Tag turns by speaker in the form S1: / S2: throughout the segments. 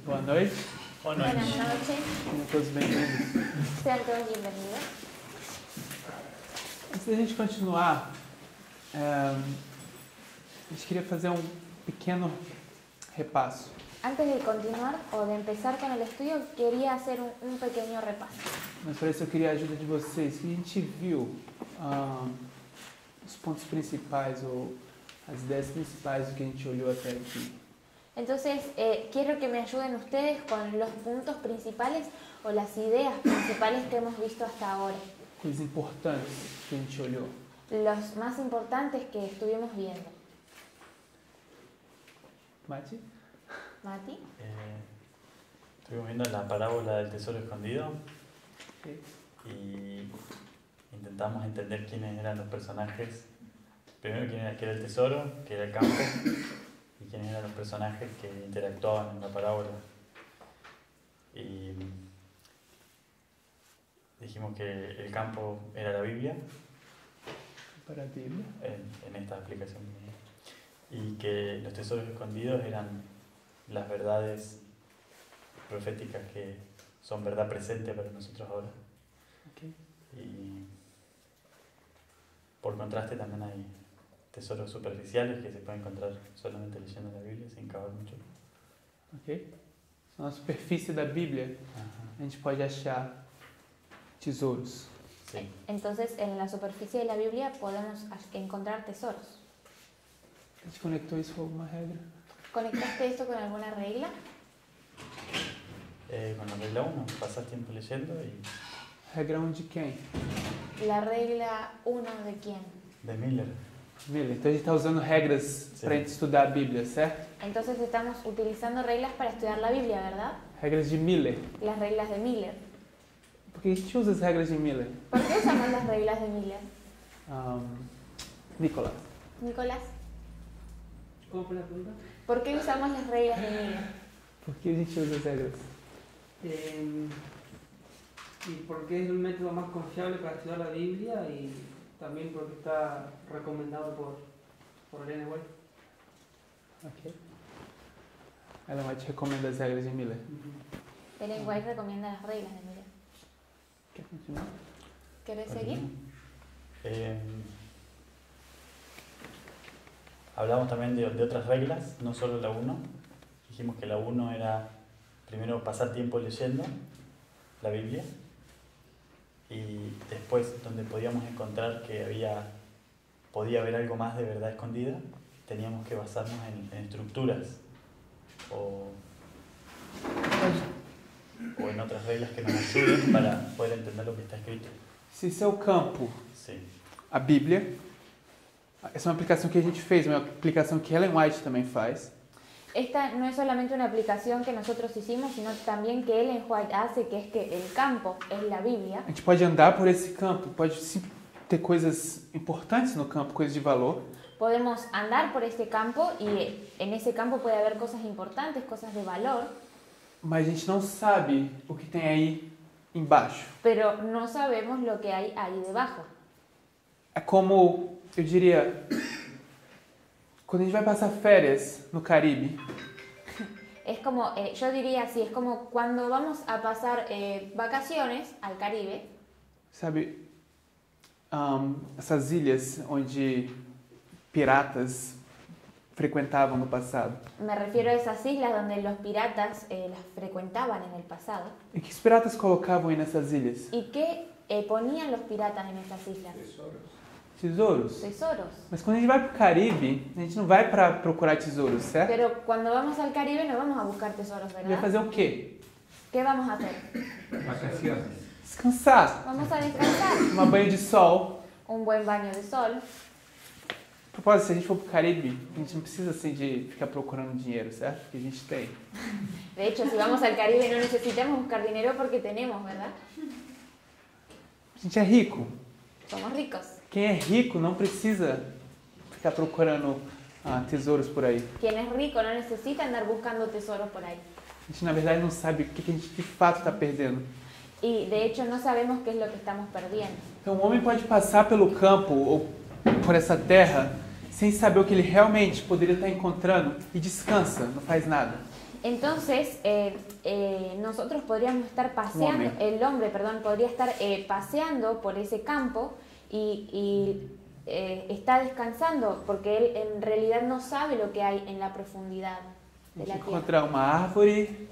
S1: Boa noite.
S2: Boa noite.
S3: Buenas noches,
S1: Sejam todos bem-vindos.
S3: sean todos bienvenidos.
S1: Antes da gente continuar, a gente queria fazer um pequeno repasso.
S3: Antes de continuar o de empezar con el estudio, quería hacer un pequeño repaso.
S1: Mas para isso eu queria a ajuda de vocês. Que a gente viu os pontos principais ou as ideias principais do que a gente olhou até aqui.
S3: Entonces, quiero que me ayuden ustedes con los puntos principales o las ideas principales que hemos visto hasta ahora.
S1: Coisas importantes que a gente olhou.
S3: Los más importantes que estuvimos viendo.
S1: Mati?
S3: Mati,
S2: Estuvimos viendo la parábola del tesoro escondido
S1: Ok.
S2: y intentamos entender quiénes eran los personajes. Primero quién era el tesoro, que era el campo, y quiénes eran los personajes que interactuaban en la parábola. Y dijimos que el campo era la Biblia,
S1: Para a Bíblia.
S2: en esta explicación, y que los tesoros escondidos eran las verdades proféticas que son verdad presente para nosotros ahora.
S1: Ok.
S2: Y por contraste también hay tesoros superficiales que se pueden encontrar solamente leyendo la Biblia sin cavar mucho.
S1: Ok? Na superfície da Bíblia, a gente pode achar tesouros.
S2: Sí.
S3: entonces en la superficie de la Biblia podemos encontrar tesoros.
S1: A gente conectou isso com alguma regra?
S3: ¿Conectaste esto con alguna regla?
S2: Con la regla 1, pasas tiempo leyendo y
S1: Regra 1 de quem?
S3: La regla 1 de quién?
S2: de Miller.
S1: Miller. Então a gente está usando regras para a gente estudar a Bíblia, certo?
S3: Entonces estamos utilizando reglas para estudiar la Biblia, ¿verdad?
S1: Regras de Miller.
S3: Las reglas de Miller.
S1: Por que a gente usa as regras de Miller?
S3: ¿Por qué usamos las reglas de Miller?
S1: Nicolás.
S3: Nicolás,
S4: ¿Cómo fue la pregunta?
S3: ¿por qué usamos las reglas de Miller?
S1: Por que a gente usa as regras?
S4: Y porque es el método más confiable para estudiar la Biblia y también porque está recomendado por Elena White.
S1: Ok. Ela vai te recomendar as regras de Miller.
S3: Ellen White recomienda las reglas de Miller.
S1: Quer continuar?
S3: ¿Querés seguir?
S2: Hablamos también de otras reglas, no solo la 1. Dijimos que la 1 era primero pasar tiempo leyendo la Biblia y después donde podíamos encontrar que podía haber algo más de verdad escondida, teníamos que basarnos en estructuras o en otras reglas que nos ayuden para poder entender lo que está escrito.
S1: Se esse é o campo,
S2: Sí.
S1: a Bíblia, essa é uma aplicação que a gente fez, uma aplicação que Ellen White também faz.
S3: Esta no es solamente una aplicación que nosotros hicimos, sino también que Ellen White hace, que es que el campo es la Biblia.
S1: A gente pode andar por esse campo, pode sim ter coisas importantes no campo, coisas de valor,
S3: Podemos andar por este campo y en ese campo puede haber cosas importantes, cosas de valor,
S1: mas a gente não sabe o que tem aí embaixo.
S3: pero no sabemos lo que hay ahí debajo.
S1: É como, eu diria, quando a gente vai passar férias no Caribe,
S3: Es como, yo diría así, es como cuando vamos a pasar vacaciones al Caribe,
S1: sabe, essas ilhas onde piratas frequentavam no passado.
S3: me refiero a esas islas donde los piratas las frecuentaban en el pasado.
S1: E que os piratas colocavam aí nessas ilhas?
S3: ¿Y qué ponían los piratas en estas islas?
S1: Tesouros.
S3: Tesoros.
S1: Mas quando a gente vai para o Caribe, a gente não vai para procurar tesouros, certo?
S3: Pero cuando vamos al Caribe no vamos a buscar tesoros,
S1: A gente vai
S3: ¿verdad?
S1: fazer o quê?
S3: ¿Qué vamos a hacer?
S1: Descansar,
S3: Vamos a descansar.
S1: tomar banho de sol.
S3: Un buen baño de sol.
S1: A propósito, se a gente for para o Caribe, a gente não precisa assim de ficar procurando dinheiro, certo? Porque a gente tem.
S3: De hecho, si vamos al Caribe no necesitamos buscar dinero porque tenemos, ¿verdad?
S1: A gente é rico.
S3: Somos ricos.
S1: Quem é rico não precisa ficar procurando tesouros por aí.
S3: Quien es rico no necesita andar buscando tesoros por ahí.
S1: A gente, na verdade, não sabe o que a gente de fato está perdendo.
S3: Y de hecho no sabemos qué es lo que estamos perdiendo.
S1: Então, o homem pode passar pelo campo ou por essa terra sem saber o que ele realmente poderia estar encontrando e descansa, não faz nada.
S3: Entonces, nosotros podríamos estar paseando, el hombre, perdón, podría estar paseando por ese campo y está descansando porque él en realidad no sabe lo que hay en la profundidad
S1: A
S3: de la
S1: gente
S3: tierra.
S1: encontra uma árvore,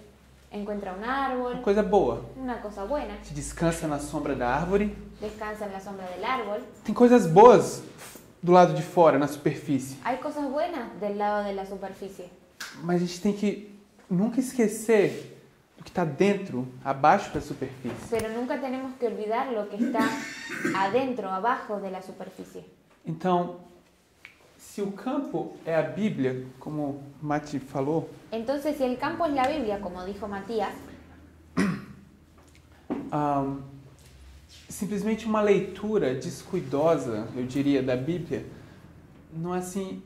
S3: Encuentra un árbol,
S1: uma coisa boa.
S3: una cosa buena,
S1: A gente descansa na sombra da árvore.
S3: descansa en la sombra del árbol.
S1: Tem coisas boas do lado de fora, na superfície.
S3: Hay cosas buenas del lado de la superficie,
S1: Mas a gente tem que nunca esquecer do que está dentro, abaixo da superfície.
S3: pero nunca tenemos que olvidar lo que está adentro, abajo de la superficie.
S1: Então, se o campo é a Bíblia, como o Mati falou,
S3: Entonces, si el campo es la Biblia, como dijo Matías,
S1: simplesmente uma leitura descuidosa, eu diria, da Bíblia, não é assim,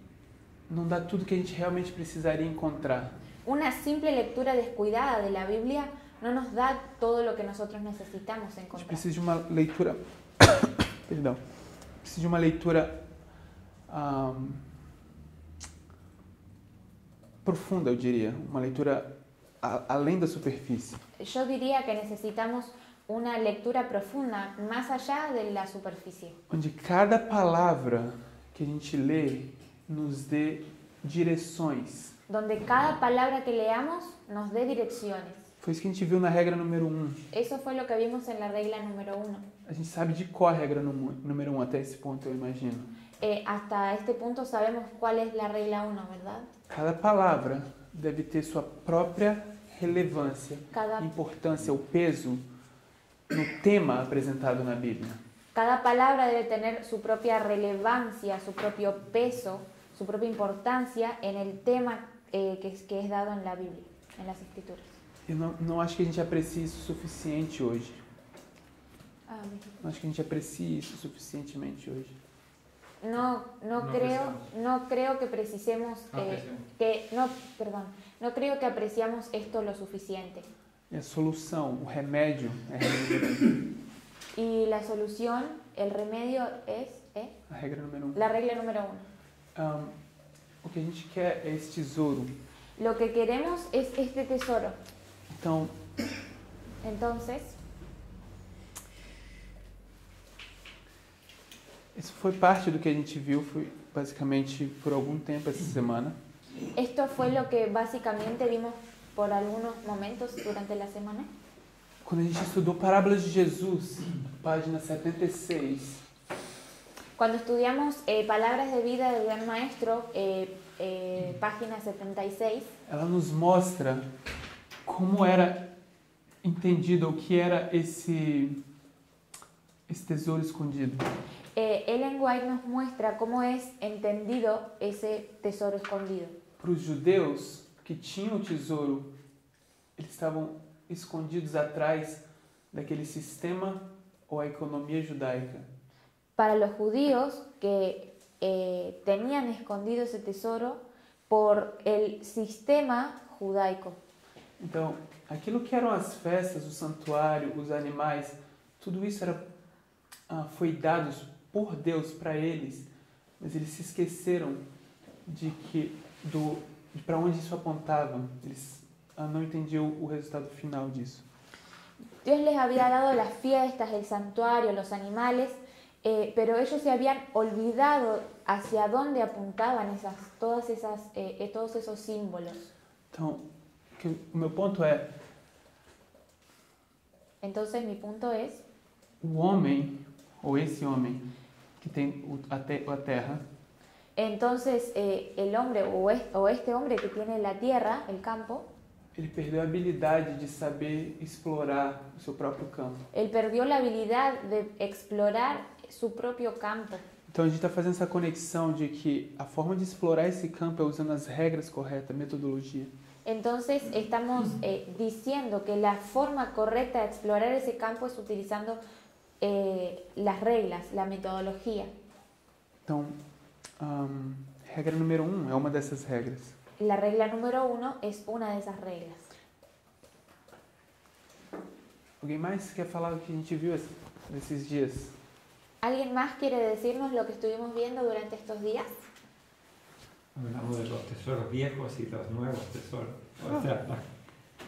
S1: não dá tudo que a gente realmente precisaria encontrar.
S3: una simple lectura descuidada de la Biblia no nos da todo lo que nosotros necesitamos
S1: A gente
S3: encontrar.
S1: precisa de uma leitura, perdão, precisa de uma leitura profunda, eu diria, uma leitura além da superfície.
S3: Yo diría que necesitamos una lectura profunda, más allá de la superficie,
S1: Onde cada palavra que a gente lê nos dê direções.
S3: donde cada palabra que leamos nos dé direcciones.
S1: Foi isso que a gente viu na regra número 1.
S3: Eso fue lo que vimos en la regla número 1.
S1: A gente sabe de qual a regra número 1 até esse ponto, eu imagino.
S3: Hasta este punto sabemos cuál es la regla 1, ¿verdad?
S1: Cada palavra deve ter sua própria relevância,
S3: Cada,
S1: importância, o peso no tema apresentado na Bíblia.
S3: cada palabra debe tener su propia relevancia, su propio peso, su propia importancia en el tema que es dado en la Biblia, en las Escrituras.
S1: Eu não acho que a gente aprecie isso o suficiente hoje. Não acho que a gente aprecie isso suficientemente hoje.
S3: No creo que precisemos, no creo que apreciamos esto lo suficiente.
S1: E a solução, o remédio é a regra número 1.
S3: Y la solución, el remedio es
S1: A regra número 1.
S3: la regla número 1.
S1: O que a gente quer é esse tesouro.
S3: Lo que queremos es este tesoro.
S1: Então,
S3: Entonces,
S1: isso foi parte do que a gente viu, foi basicamente por algum tempo essa semana.
S3: esto fue lo que básicamente vimos por algunos momentos durante la semana.
S1: Quando a gente estudou Parábolas de Jesus, página 76,
S3: Cuando estudiamos Palabras de Vida del Gran Maestro, página 76,
S1: ela nos mostra como era entendido, o que era esse tesouro escondido.
S3: Ellen White nos muestra cómo es entendido ese tesoro escondido.
S1: Para os judeus que tinham o tesouro, eles estavam escondidos atrás daquele sistema ou a economia judaica.
S3: Para los judíos que tenían escondido ese tesoro por el sistema judaico.
S1: Então, aquilo que eram as festas, o santuário, os animais, tudo isso foi dado por Deus para eles, mas eles se esqueceram de para onde isso apontava. Eles não entendiam o resultado final disso.
S3: Dios les había dado las fiestas, el santuario, los animales, pero ellos se habían olvidado hacia dónde apuntaban todos esos símbolos.
S1: Então, o meu ponto é,
S3: Entonces mi punto es,
S1: o homem, ou esse homem, que tem a terra,
S3: entonces el hombre o este hombre que tiene la tierra, el campo,
S1: ele perdeu a habilidade de saber explorar o seu próprio campo.
S3: él perdió la habilidad de explorar su propio campo.
S1: Então a gente está fazendo essa conexão de que a forma de explorar esse campo é usando as regras corretas, a metodologia.
S3: Entonces estamos diciendo que la forma correcta de explorar ese campo es utilizando las reglas, la metodología.
S1: Então, regra número 1 é uma dessas regras.
S3: La regla número 1 es una de esas reglas.
S1: Alguém mais quer falar o que a gente viu nesses dias?
S3: ¿Alguien más quiere decirnos lo que estuvimos viendo durante estos días?
S5: Hablamos de los tesoros viejos y los nuevos tesoros. O sea,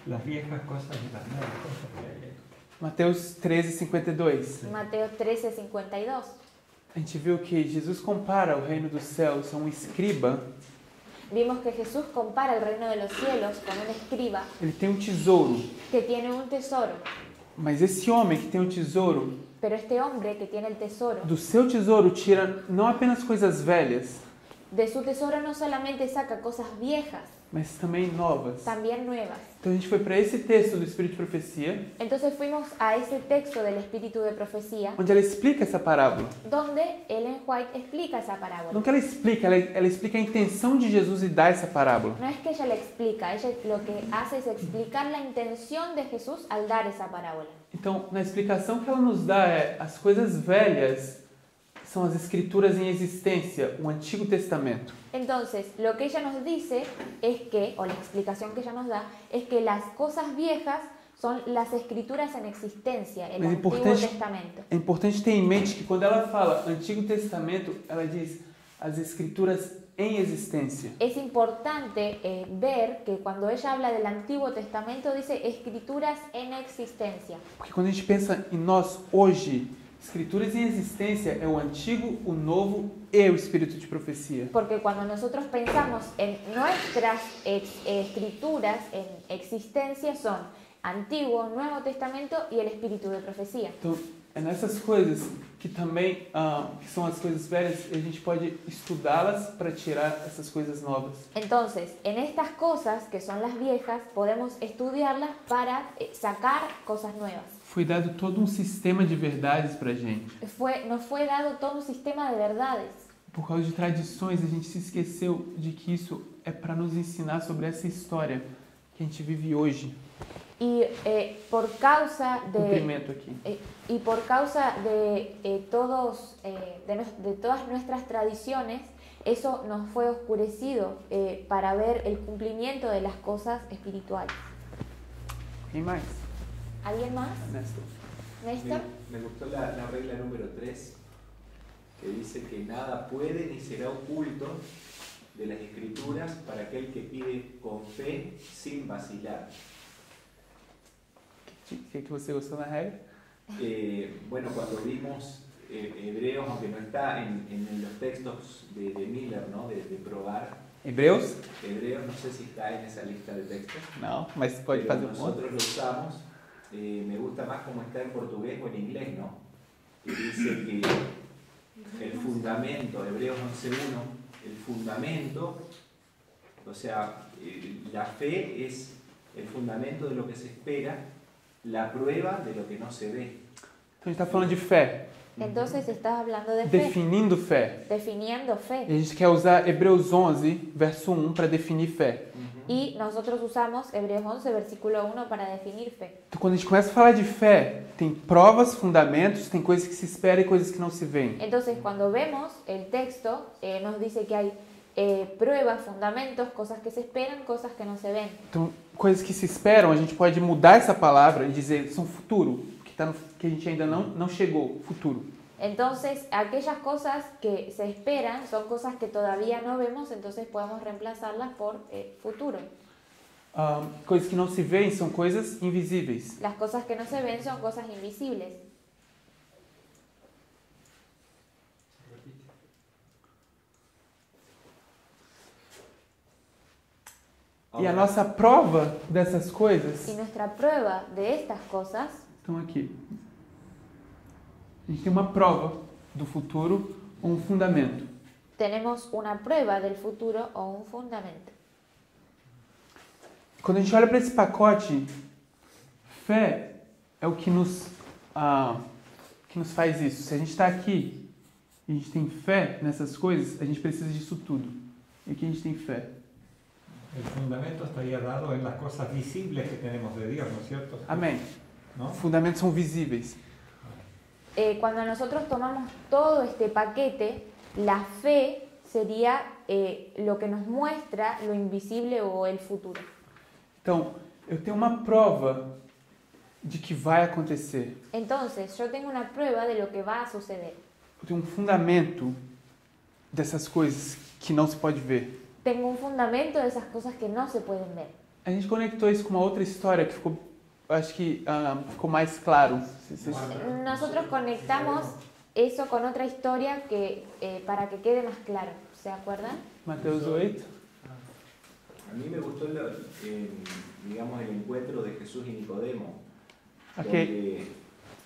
S5: las viejas cosas y las nuevas cosas que hay ahí.
S1: Mateus 13:52.
S3: Mateo 13:52.
S1: A gente viu que Jesus compara o reino dos céus a um escriba.
S3: Vimos que Jesús compara el reino de los cielos con un escriba
S1: Ele tem um tesouro,
S3: que tiene un tesoro,
S1: mas esse homem que tem um tesouro,
S3: pero este hombre que tiene el tesoro,
S1: do seu tesouro tira não apenas coisas velhas,
S3: de su tesoro no solamente saca cosas viejas,
S1: mas também novas.
S3: también nuevas.
S1: Então a gente foi para esse texto do Espírito de Profecia,
S3: Entonces fuimos a ese texto del Espíritu de Profecía,
S1: onde ela explica essa parábola.
S3: donde Ellen White explica esa parábola.
S1: Não que ela explica, ela explica a intenção de Jesus em dar essa parábola.
S3: No es que ella le explica, ella lo que hace es explicar la intención de Jesús al dar esa parábola.
S1: Então, na explicação que ela nos dá as coisas velhas são as escrituras em existência, o Antigo Testamento.
S3: Entonces, lo que ella nos dice es que, o la explicación que ella nos da, es que las cosas viejas son las escrituras en existencia, el
S1: Mas
S3: Antiguo Testamento.
S1: É importante ter em mente que quando ela fala Antigo Testamento, ela diz as escrituras em existência.
S3: Es importante ver que cuando ella habla del Antiguo Testamento dice escrituras en existencia.
S1: Porque quando a gente pensa em nós hoje, escrituras em existência é o Antigo, o Novo e o Espírito de Profecia.
S3: Porque cuando nosotros pensamos en nuestras escrituras en existencia son Antiguo, Nuevo Testamento y el Espíritu de Profecía.
S1: Então, é nessas coisas que também, que são as coisas velhas, a gente pode estudá-las para tirar essas coisas novas.
S3: Entonces, en estas cosas que son las viejas, podemos estudiarlas para sacar cosas nuevas.
S1: Foi dado todo um sistema de verdades para a gente.
S3: Nos fue dado todo un sistema de verdades.
S1: Por causa de tradições, a gente se esqueceu de que isso é para nos ensinar sobre essa história que a gente vive hoje.
S3: Y por causa
S1: Cumprimento aqui.
S3: Y por causa de todas nuestras tradiciones, eso nos fue oscurecido para ver el cumplimiento de las cosas espirituales.
S1: Quem mais?
S3: ¿Alguien más?
S1: Néstor.
S3: ¿Néstor?
S6: Me gustó la regla número 3, que dice que nada puede ni será oculto de las Escrituras para aquel que pide con fe sin vacilar.
S1: O que você gostou na regra?
S6: Bueno, cuando vimos Hebreos, aunque no está en los textos de Miller, ¿no? de probar.
S1: Hebreus?
S6: Hebreos, no sé si está en esa lista de textos.
S1: Não, mas pode
S6: pero
S1: fazer um outro.
S6: nosotros lo usamos. Me gusta más como está en portugués o en inglés, ¿no? Que dice que el fundamento, Hebreos 11.1, el fundamento, o sea, la fe es el fundamento de lo que se espera, la prueba de lo que no se ve.
S1: Então a gente está falando de fé,
S3: Entonces estás hablando de fe,
S1: definindo fé.
S3: definiendo
S1: E
S3: fe.
S1: a gente quer usar Hebreus 11, verso 1, para definir fé.
S3: Y nosotros usamos Hebreos 11, versículo 1 para definir fe.
S1: Então quando a gente começa a falar de fé, tem provas, fundamentos, tem coisas que se esperam e coisas que não se veem.
S3: Entonces, cuando vemos el texto, nos dice que hay pruebas, fundamentos, cosas que se esperan, cosas que no se ven.
S1: Então, coisas que se esperam, a gente pode mudar essa palavra e dizer são futuro, que a gente ainda não chegou, futuro.
S3: Entonces, aquellas cosas que se esperan son cosas que todavía no vemos, entonces podemos reemplazarlas por futuro.
S1: Coisas que não se veem são coisas invisíveis.
S3: Las cosas que no se ven son cosas invisibles.
S1: E a nossa prova dessas coisas
S3: Y nuestra prueba de estas cosas
S1: estão aqui. A gente tem uma prova do futuro ou um fundamento.
S3: tenemos una prueba del futuro o un fundamento.
S1: Quando a gente olha para esse pacote, fé é o que nos faz isso. Se a gente está aqui e a gente tem fé nessas coisas, a gente precisa disso tudo. E aqui a gente tem fé.
S5: El fundamento estaría dado en las cosas visibles que tenemos de Dios, ¿no es cierto?
S1: Amém.
S5: ¿No?
S1: Os fundamentos são visíveis.
S3: Cuando nosotros tomamos todo este paquete, la fe sería lo que nos muestra lo invisible o el futuro.
S1: Então, eu tenho uma prova de que vai acontecer.
S3: Entonces, yo tengo una prueba de lo que va a suceder.
S1: Eu tenho um fundamento dessas coisas que não se pode ver.
S3: tengo un fundamento de esas cosas que no se pueden ver.
S1: A gente conectou isso com uma outra história que ficou, acho que ficou mais claro.
S3: Nosotros conectamos eso con otra historia que para que quede más claro. ¿Se acuerdan?
S1: Mateus 8.
S6: A mí me gustó digamos, el encuentro de Jesús y Nicodemo,
S1: Okay.
S6: donde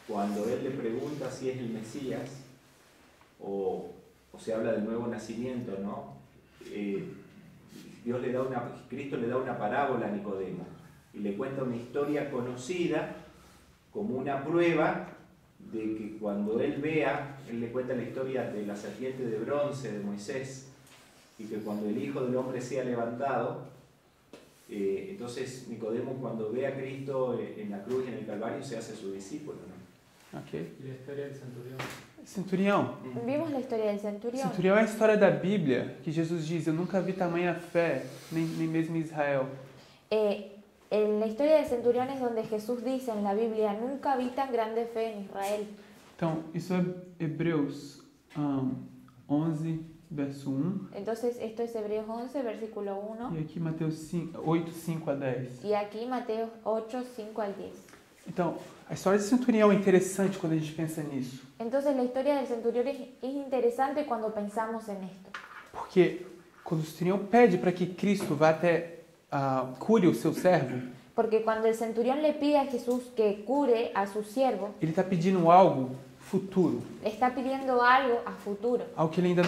S6: cuando él le pregunta si es el Mesías o se habla del nuevo nacimiento, ¿no? Cristo le da una parábola a Nicodemo y le cuenta una historia conocida como una prueba de que cuando él le cuenta la historia de la serpiente de bronce de Moisés, y que cuando el Hijo del Hombre sea levantado, entonces Nicodemo, cuando ve a Cristo en la cruz y en el Calvario, se hace su discípulo, ¿no?
S1: Okay.
S4: E a história del centurião?
S1: Centurião.
S3: Vimos la historia del centurión.
S1: Centurião é a história da Bíblia que Jesus diz: eu nunca vi tamanha fé, nem mesmo em Israel.
S3: En la historia del centurión es donde Jesús dice en la Biblia, nunca vi tan grande fe en Israel.
S1: Então, isso é Hebreus 11, verso 1.
S3: Entonces esto es Hebreos 11, versículo 1.
S1: E aqui Mateus 8, 5 a 10.
S3: Y aquí Mateo 8, 5 al 10.
S1: Então, a história de Centurião é interessante quando a gente pensa nisso.
S3: Entonces la historia del centurión es interesante cuando pensamos en esto.
S1: Porque quando o Centurião pede para que Cristo vá até cure o seu servo,
S3: Porque cuando el centurión le pide a Jesús que cure a su siervo,
S1: ele está pedindo algo futuro,
S3: le está pidiendo algo a futuro,
S1: algo que ele ainda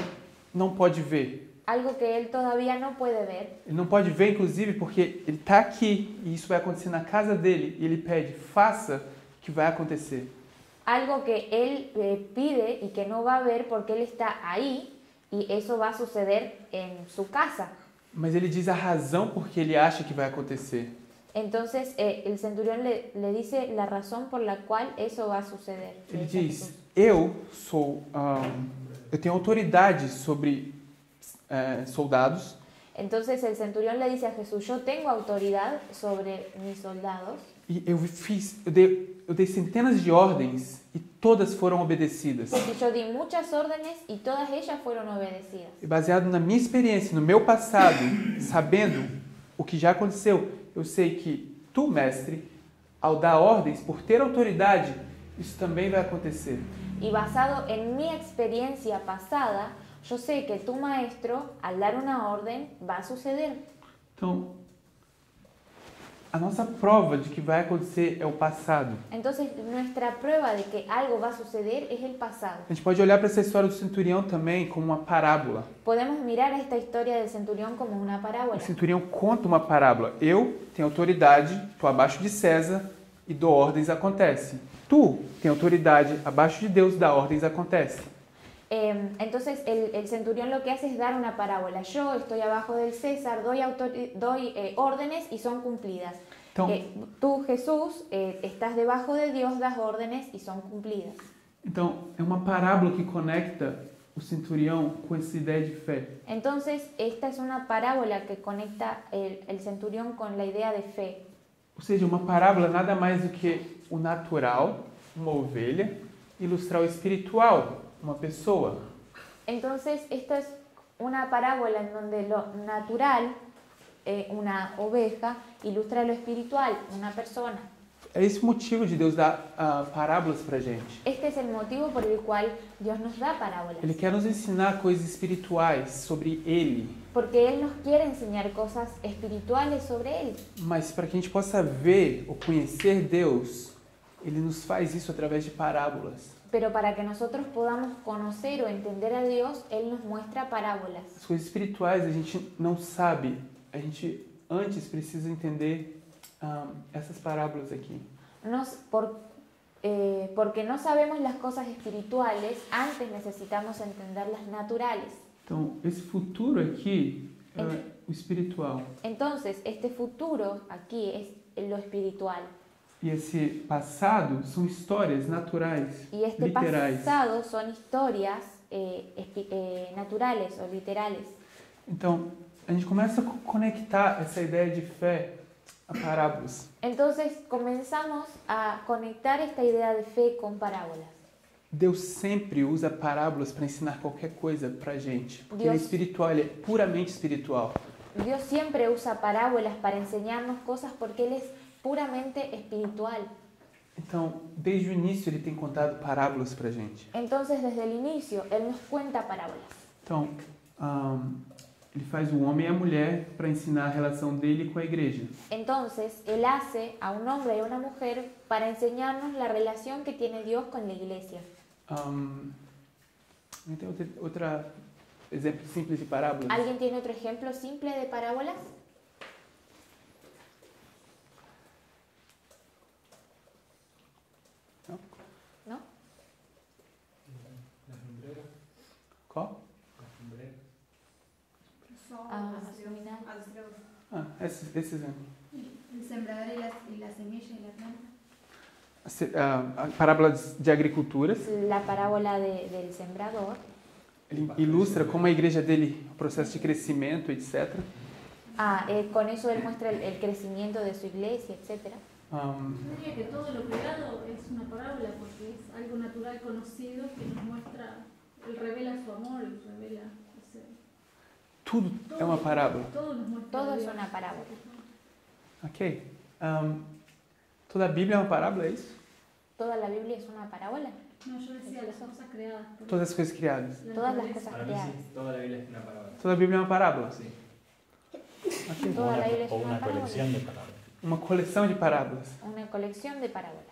S1: não pode ver.
S3: algo que él todavía no puede ver.
S1: Ele não pode ver, inclusive, porque ele está aqui e isso vai acontecer na casa dele e ele pede, faça que vai acontecer.
S3: Algo que él pide y que no va a ver porque él está ahí y eso va a suceder en su casa.
S1: Mas ele diz a razão por que ele acha que vai acontecer.
S3: Entonces el centurión le dice la razón por la cual eso va a suceder.
S1: Ele diz, eu tenho autoridade sobre soldados.
S3: Entonces el centurión le dice a Jesús, yo tengo autoridad sobre mis soldados.
S1: E eu dei centenas de ordens e todas foram obedecidas.
S3: Y yo di muchas órdenes y todas ellas fueron obedecidas.
S1: E baseado na minha experiência, no meu passado, sabendo o que já aconteceu, eu sei que tu, mestre, ao dar ordens, por ter autoridade, isso também vai acontecer.
S3: Y basado en mi experiencia pasada, yo sé que tu maestro, al dar una orden, va a suceder.
S1: Então, a nossa prova de que vai acontecer é o passado.
S3: Entonces, nuestra prueba de que algo va a suceder es el pasado.
S1: A gente pode olhar para essa história do centurião também como uma parábola.
S3: Podemos mirar esta historia del centurión como una parábola.
S1: O centurião conta uma parábola. Eu tenho autoridade, estou abaixo de César e dou ordens, acontece. Tu tem autoridade, abaixo de Deus, dá ordens, acontece.
S3: Entonces el centurión lo que hace es dar una parábola. Yo estoy abajo del César, doy órdenes y son cumplidas. Tú, Jesús, estás debajo de Dios, das órdenes y son cumplidas.
S1: Então, é uma parábola que conecta o centurião com essa ideia de fé.
S3: Entonces, esta es una parábola que conecta el centurión con la idea de fe.
S1: Ou seja, uma parábola nada mais do que o natural, uma ovelha, ilustrar o espiritual, uma pessoa.
S3: Entonces, esta es una parábola en donde lo natural, una oveja, ilustra lo espiritual, una persona.
S1: É esse o motivo de Deus dar parábolas pra gente.
S3: Este es el motivo por el cual Dios nos da parábolas.
S1: Ele quer nos ensinar coisas espirituais sobre Ele.
S3: Porque Él nos quiere enseñar cosas espirituales sobre Él.
S1: Mas para que a gente possa ver ou conhecer Deus, Ele nos faz isso através de parábolas.
S3: Pero para que nosotros podamos conocer o entender a Dios, Él nos muestra parábolas.
S1: As coisas espirituais a gente não sabe. A gente antes precisa entender essas parábolas aqui.
S3: Porque no sabemos las cosas espirituales, antes necesitamos entender las naturales.
S1: Então, esse futuro aqui é o espiritual.
S3: Entonces, este futuro aquí es lo espiritual.
S1: E esse passado são histórias naturais,
S3: Y este
S1: literais.
S3: pasado son historias naturales o literales.
S1: Então, a gente começa a conectar essa ideia de fé a parábolas.
S3: Entonces comenzamos a conectar esta idea de fe con parábolas.
S1: Deus sempre usa parábolas para ensinar qualquer coisa para a gente. Porque ele é
S3: Deus-
S1: espiritual, ele é puramente espiritual.
S3: Dios siempre usa parábolas para enseñarnos cosas porque Él es puramente espiritual.
S1: Então, desde o início, ele tem contado parábolas para a gente.
S3: Entonces, desde el inicio, Él nos cuenta parábolas.
S1: Então, ele faz o homem e a mulher para ensinar a relação dele com a igreja.
S3: Entonces, Él hace a un hombre y a una mujer para enseñarnos la relación que tiene Dios con la iglesia.
S1: Tem outro exemplo simples de parábolas?
S3: ¿Alguien tiene otro ejemplo simple de parábolas?
S1: Não?
S3: ¿No?
S7: Las lumbreras,
S1: Qual?
S7: las lumbreras.
S3: Dominar.
S1: Esse exemplo.
S8: El sembrador y la semilla y la planta.
S1: A parábola de agriculturas.
S3: La parábola del sembrador.
S1: Ele ilustra como a igreja dele, o processo de crescimento, etc.
S3: Con eso Él muestra el crecimiento de su iglesia, etc.
S8: Yo diría que todo lo creado es una parábola porque es algo natural conocido que nos muestra, Él revela su amor, Él revela
S1: Tudo é uma parábola.
S8: todo nos muestra
S3: Todo
S8: a
S3: es
S8: Dios.
S3: una parábola.
S1: Ok. Toda a Bíblia é uma parábola, é isso?
S3: ¿Toda la Biblia es una parábola?
S8: No, yo decía las cosas creadas. por
S1: Todas as coisas criadas.
S8: la
S3: Todas las
S8: naturaleza.
S3: cosas
S7: Para mí
S3: creadas.
S7: sí, toda la Biblia es una palabra.
S1: Toda a Bíblia é uma parábola.
S7: Sí.
S1: Ok.
S3: Toda la Biblia es
S2: O
S3: una
S2: una
S3: parábola.
S2: colección de palabras.
S1: Uma coleção de parábolas.
S3: Una colección de parábolas.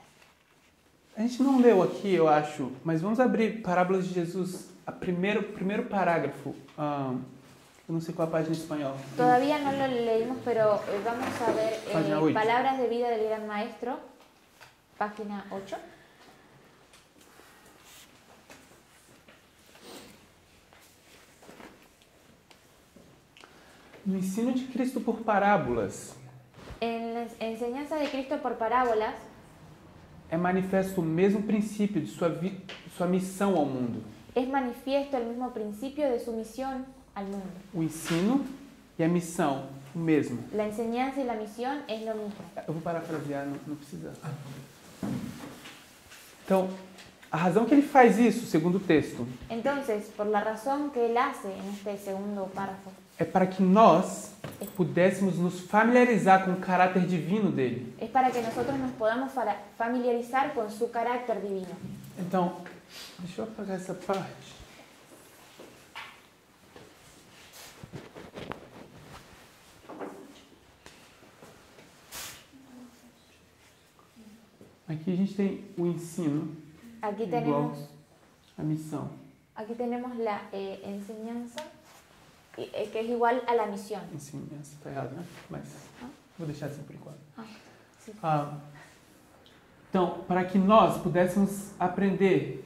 S1: A gente não leu aqui, eu acho, mas vamos abrir Parábolas de Jesus, primeiro parágrafo. Eu não sei qual a página em espanhol.
S3: Todavía no lo leímos, pero vamos a ver
S1: Página 8.
S3: Palabras de vida del Gran Maestro, página 8.
S1: No ensino de Cristo por parábolas,
S3: En la enseñanza de Cristo por parábolas
S1: é manifesto o mesmo princípio de sua missão ao mundo.
S3: es manifiesto el mismo principio de su misión al mundo.
S1: O ensino e a missão, o mesmo.
S3: La enseñanza y la misión es lo mismo.
S1: Eu vou parafrasear, não precisa. Então, a razão que ele faz isso, segundo o texto,
S3: Entonces, por la razón que él hace en este segundo párrafo,
S1: é para que nós pudéssemos nos familiarizar com o caráter divino dele.
S3: es para que nosotros nos podamos familiarizar con su carácter divino.
S1: Então, deixa eu apagar essa parte. Aqui a gente tem o ensino,
S3: Aquí
S1: igual
S3: tenemos,
S1: a missão.
S3: aquí tenemos la enseñanza, que es igual a la misión.
S1: Ensinança, está errado, né? Mas vou deixar assim por enquanto.
S3: Sí.
S1: Então, para que nós pudéssemos aprender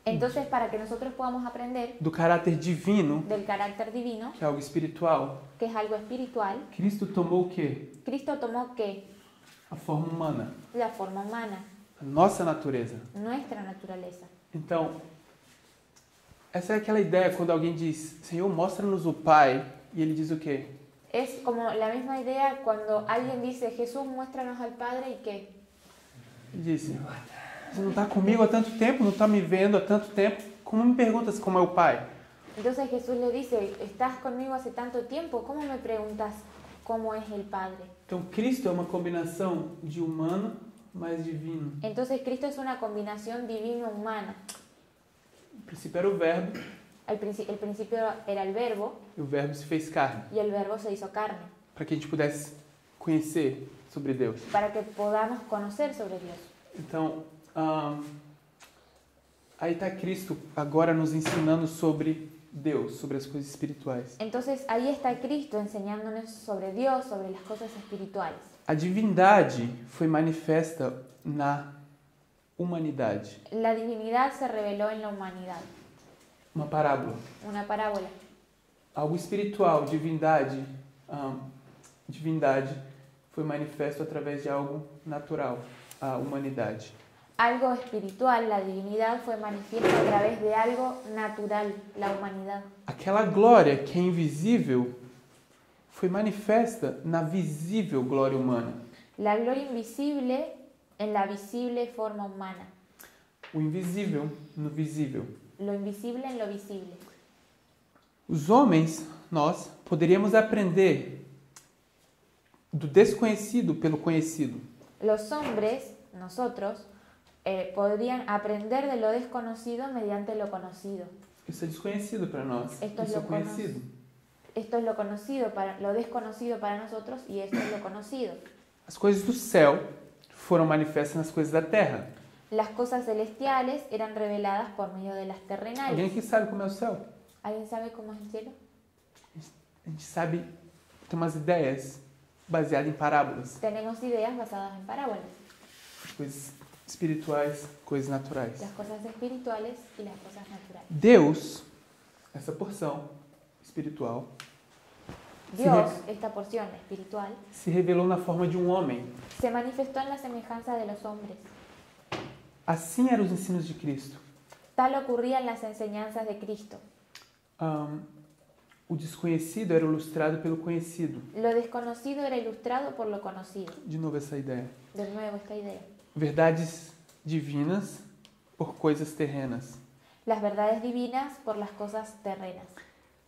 S3: Entonces, para que nosotros podamos aprender
S1: do caráter divino,
S3: del carácter divino,
S1: que é algo espiritual,
S3: que es algo espiritual,
S1: Cristo tomou o quê?
S3: Cristo tomó ¿qué?
S1: A forma humana,
S3: La forma humana,
S1: a nossa natureza.
S3: nuestra naturaleza.
S1: Então, essa é aquela ideia quando alguém diz, Senhor, mostra-nos o Pai, e ele diz o quê?
S3: Es como la misma idea cuando alguien dice, Jesús, muéstranos al Padre, ¿y qué?
S1: Ele disse, você não está comigo há tanto tempo, não está me vendo há tanto tempo, como me perguntas como é o Pai?
S3: Entonces Jesús le dice, estás conmigo hace tanto tiempo, ¿cómo me preguntas cómo es el Padre?
S1: Então, Cristo é uma combinação de humano mais divino.
S3: Entonces Cristo es una combinación divino-humana.
S1: O princípio era o Verbo,
S3: El principio era el verbo
S1: e o Verbo se fez carne,
S3: y el verbo se hizo carne,
S1: para que a gente pudesse conhecer sobre Deus.
S3: para que podamos conocer sobre Dios.
S1: Então, aí está Cristo agora nos ensinando sobre Deus, sobre as coisas espirituais.
S3: Entonces ahí está Cristo enseñándonos sobre Dios, sobre las cosas espirituales.
S1: A divindade foi manifesta na humanidade.
S3: La divinidad se reveló en la humanidad,
S1: Uma parábola.
S3: una parábola.
S1: Algo espiritual, divindade, divindade foi manifesto através de algo natural, a humanidade.
S3: Algo espiritual, la divinidad, fue manifiesto a través de algo natural, la humanidad.
S1: Aquela glória que é invisível foi manifesta na visível glória humana.
S3: La gloria invisible en la visible forma humana.
S1: o invisível no visível.
S3: lo invisible en lo visible.
S1: Os homens, nós, poderíamos aprender do desconhecido pelo conhecido.
S3: Los hombres, nosotros, podrían aprender de lo desconocido mediante lo conocido.
S1: Isso é desconhecido para nós.
S3: Esto es
S1: Isso é
S3: lo
S1: conhecido.
S3: Esto es lo desconocido para nosotros y esto es lo conocido.
S1: As coisas do céu foram manifestas nas coisas da terra.
S3: Las cosas celestiales eran reveladas por medio de las
S1: Alguém
S3: terrenales.
S1: aqui sabe como é o céu?
S3: ¿Alguien sabe cómo es el cielo?
S1: A gente sabe, tem umas ideias baseadas em parábolas.
S3: Tenemos ideas basadas en parábolas,
S1: Coisas espirituais, coisas naturais.
S3: las cosas espirituales y las cosas naturales.
S1: Deus, essa porção espiritual,
S3: Dios, esta porción espiritual,
S1: se revelou na forma de um homem.
S3: se manifestó en la semejanza de los hombres.
S1: Assim eram os ensinos de Cristo.
S3: Tal ocurría en las enseñanzas de Cristo.
S1: O desconhecido era ilustrado pelo conhecido.
S3: Lo desconocido era ilustrado por lo conocido.
S1: De novo essa ideia.
S3: De nuevo esta idea.
S1: Verdades divinas por coisas terrenas,
S3: Las verdades divinas por las cosas terrenas,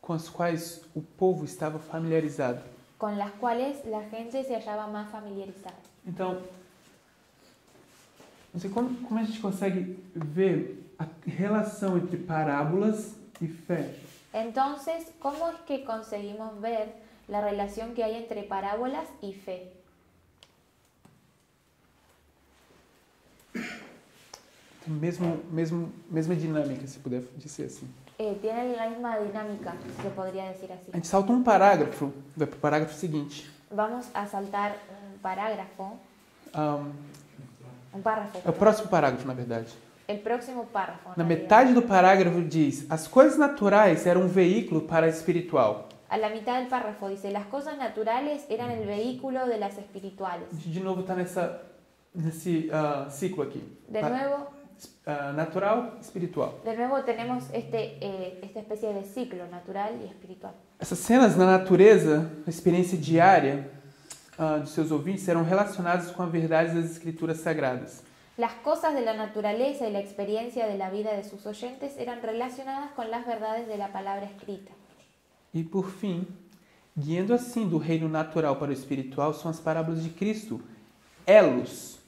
S1: com as quais o povo estava familiarizado.
S3: con las cuales la gente se hallaba más familiarizada.
S1: Então, não sei como a gente consegue ver a relação entre parábolas e fé.
S3: Entonces, ¿cómo es que conseguimos ver la relación que hay entre parábolas y fe?
S1: Tem mesma dinâmica, se puder dizer assim.
S3: Tienen la misma dinámica, se podría decir así.
S1: A gente salta um parágrafo, vai para o parágrafo seguinte.
S3: Vamos a saltar un párrafo. Un párrafo.
S1: É o próximo parágrafo, na verdade.
S3: El próximo párrafo.
S1: Na
S3: en realidad.
S1: metade do parágrafo diz: as coisas naturais eram um veículo para a espiritual.
S3: A la mitad del párrafo dice, las cosas naturales eran el vehículo de las espirituales.
S1: A gente de novo está nesse ciclo aqui.
S3: De nuevo,
S1: Natural, espiritual.
S3: de nuevo tenemos esta especie de ciclo natural y espiritual.
S1: Essas cenas na natureza, a experiência diária de seus ouvintes eram relacionadas com a verdade das escrituras sagradas.
S3: Las cosas de la naturaleza y la experiencia de la vida de sus oyentes eran relacionadas con las verdades de la palabra escrita.
S1: E por fim, guiando assim do reino natural para o espiritual, são as parábolas de Cristo, elos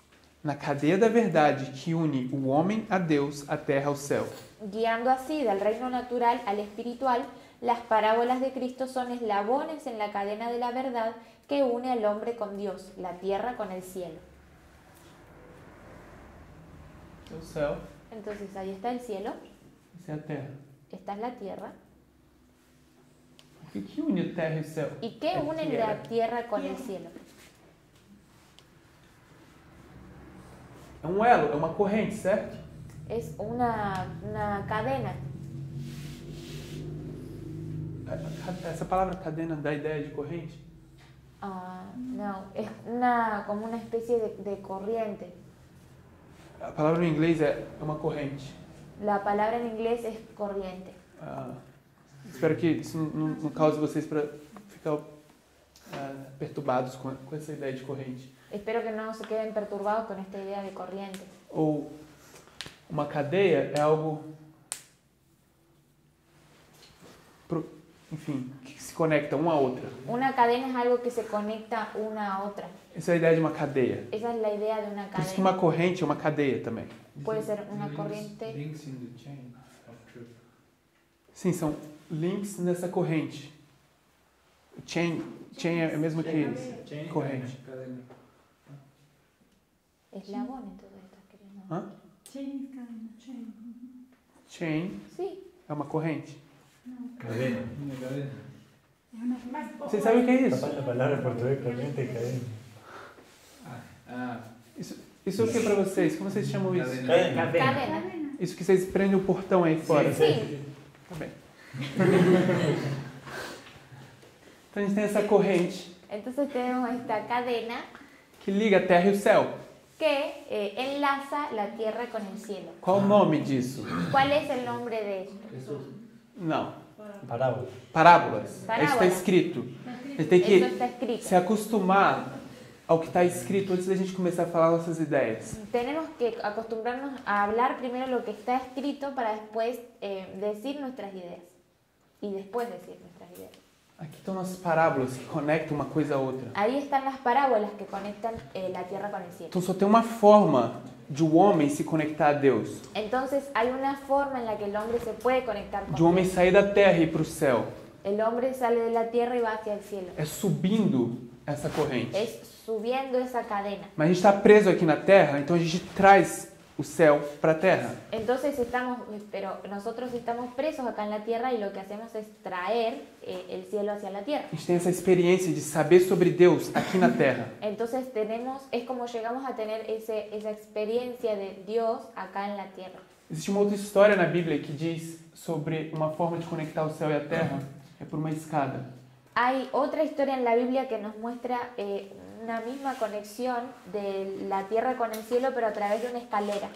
S1: na cadeia da verdade que une o homem a Deus, a terra ao céu.
S3: Guiando así del reino natural al espiritual, las parábolas de Cristo son eslabones en la cadena de la verdad que une al hombre con Dios, la tierra con el cielo.
S1: Esse é o céu,
S3: Entonces ahí está el cielo,
S1: essa é a terra.
S3: esta es la tierra.
S1: O que une a terra e o céu?
S3: ¿Y qué une la tierra con el cielo?
S1: É um elo, é uma corrente, certo?
S3: Es una cadena.
S1: Essa palavra cadena dá ideia de corrente?
S3: No, es como una especie de corriente.
S1: A palavra em inglês é uma corrente.
S3: La palabra en inglés es corriente.
S1: Espero que isso não cause vocês para ficar perturbados com essa ideia de corrente.
S3: Espero que no se queden perturbados con esta idea de corriente.
S1: Ou uma cadeia é algo, enfim, que se conecta uma a outra.
S3: Una cadena es algo que se conecta una a otra.
S1: Essa é a ideia de uma cadeia.
S3: Esa es la idea de una
S1: Por isso que uma
S3: cadena.
S1: corrente é uma cadeia também.
S3: Puede ser una corriente.
S7: Links in the chain of truth.
S1: Sim, são links nessa corrente. Chain é a mesma que
S7: Chain,
S1: corrente.
S7: cadena.
S3: Eslabón, entonces estás queriendo.
S1: Hã?
S8: Chain, cadena, chain.
S1: Chain
S3: Sí.
S1: é uma corrente.
S7: Cadena. Una cadena.
S8: Es una
S1: Vocês sabem o que é isso?
S2: Capaz la palabra en portugués corriente y cadena.
S1: Isso é o que para vocês? Como vocês chamam isso?
S7: Cadena.
S3: Cadena.
S1: Isso que vocês prendem o portão aí fora.
S3: Sí.
S1: Tá bem. Então a gente tem essa corrente
S3: Entonces tenemos esta cadena
S1: que liga a terra e o céu.
S3: que enlaza la tierra con el cielo.
S1: Qual o nome disso?
S3: ¿Cuál es el nombre de esto?
S1: Não.
S2: Parábola.
S1: Parábolas. Isso está
S3: Parábola.
S1: escrito. A gente tem
S3: Eso
S1: que
S3: está escrito.
S1: se acostumar ao que está escrito antes da gente começar a falar nossas ideias.
S3: Tenemos que acostumbrarnos a hablar primero lo que está escrito para después decir nuestras ideas. Y después decir nuestras ideas.
S1: Aqui estão as parábolas que conectam uma coisa a outra.
S3: Ahí están las parábolas que conectan la tierra con el cielo.
S1: Então só tem uma forma de um homem se conectar a Deus.
S3: Entonces hay una forma en la que el hombre se puede conectar con
S1: De um homem
S3: Dios.
S1: sair da terra e ir para o céu.
S3: El hombre sale de la tierra y va hacia el cielo.
S1: É subindo essa corrente.
S3: Es subiendo esa cadena.
S1: Mas a gente está preso aqui na terra, então a gente traz o céu para a terra.
S3: Entonces nosotros estamos presos acá en la tierra y lo que hacemos es traer el cielo hacia la tierra.
S1: A gente tem essa experiência de saber sobre Deus aqui na terra.
S3: Entonces es como llegamos a tener esa experiencia de Dios acá en la tierra.
S1: Existe uma outra história na Bíblia que diz sobre uma forma de conectar o céu e a terra, é por uma escada.
S3: Hay otra historia en la Biblia que nos muestra una misma conexión de la tierra con el cielo, pero a través de una escalera.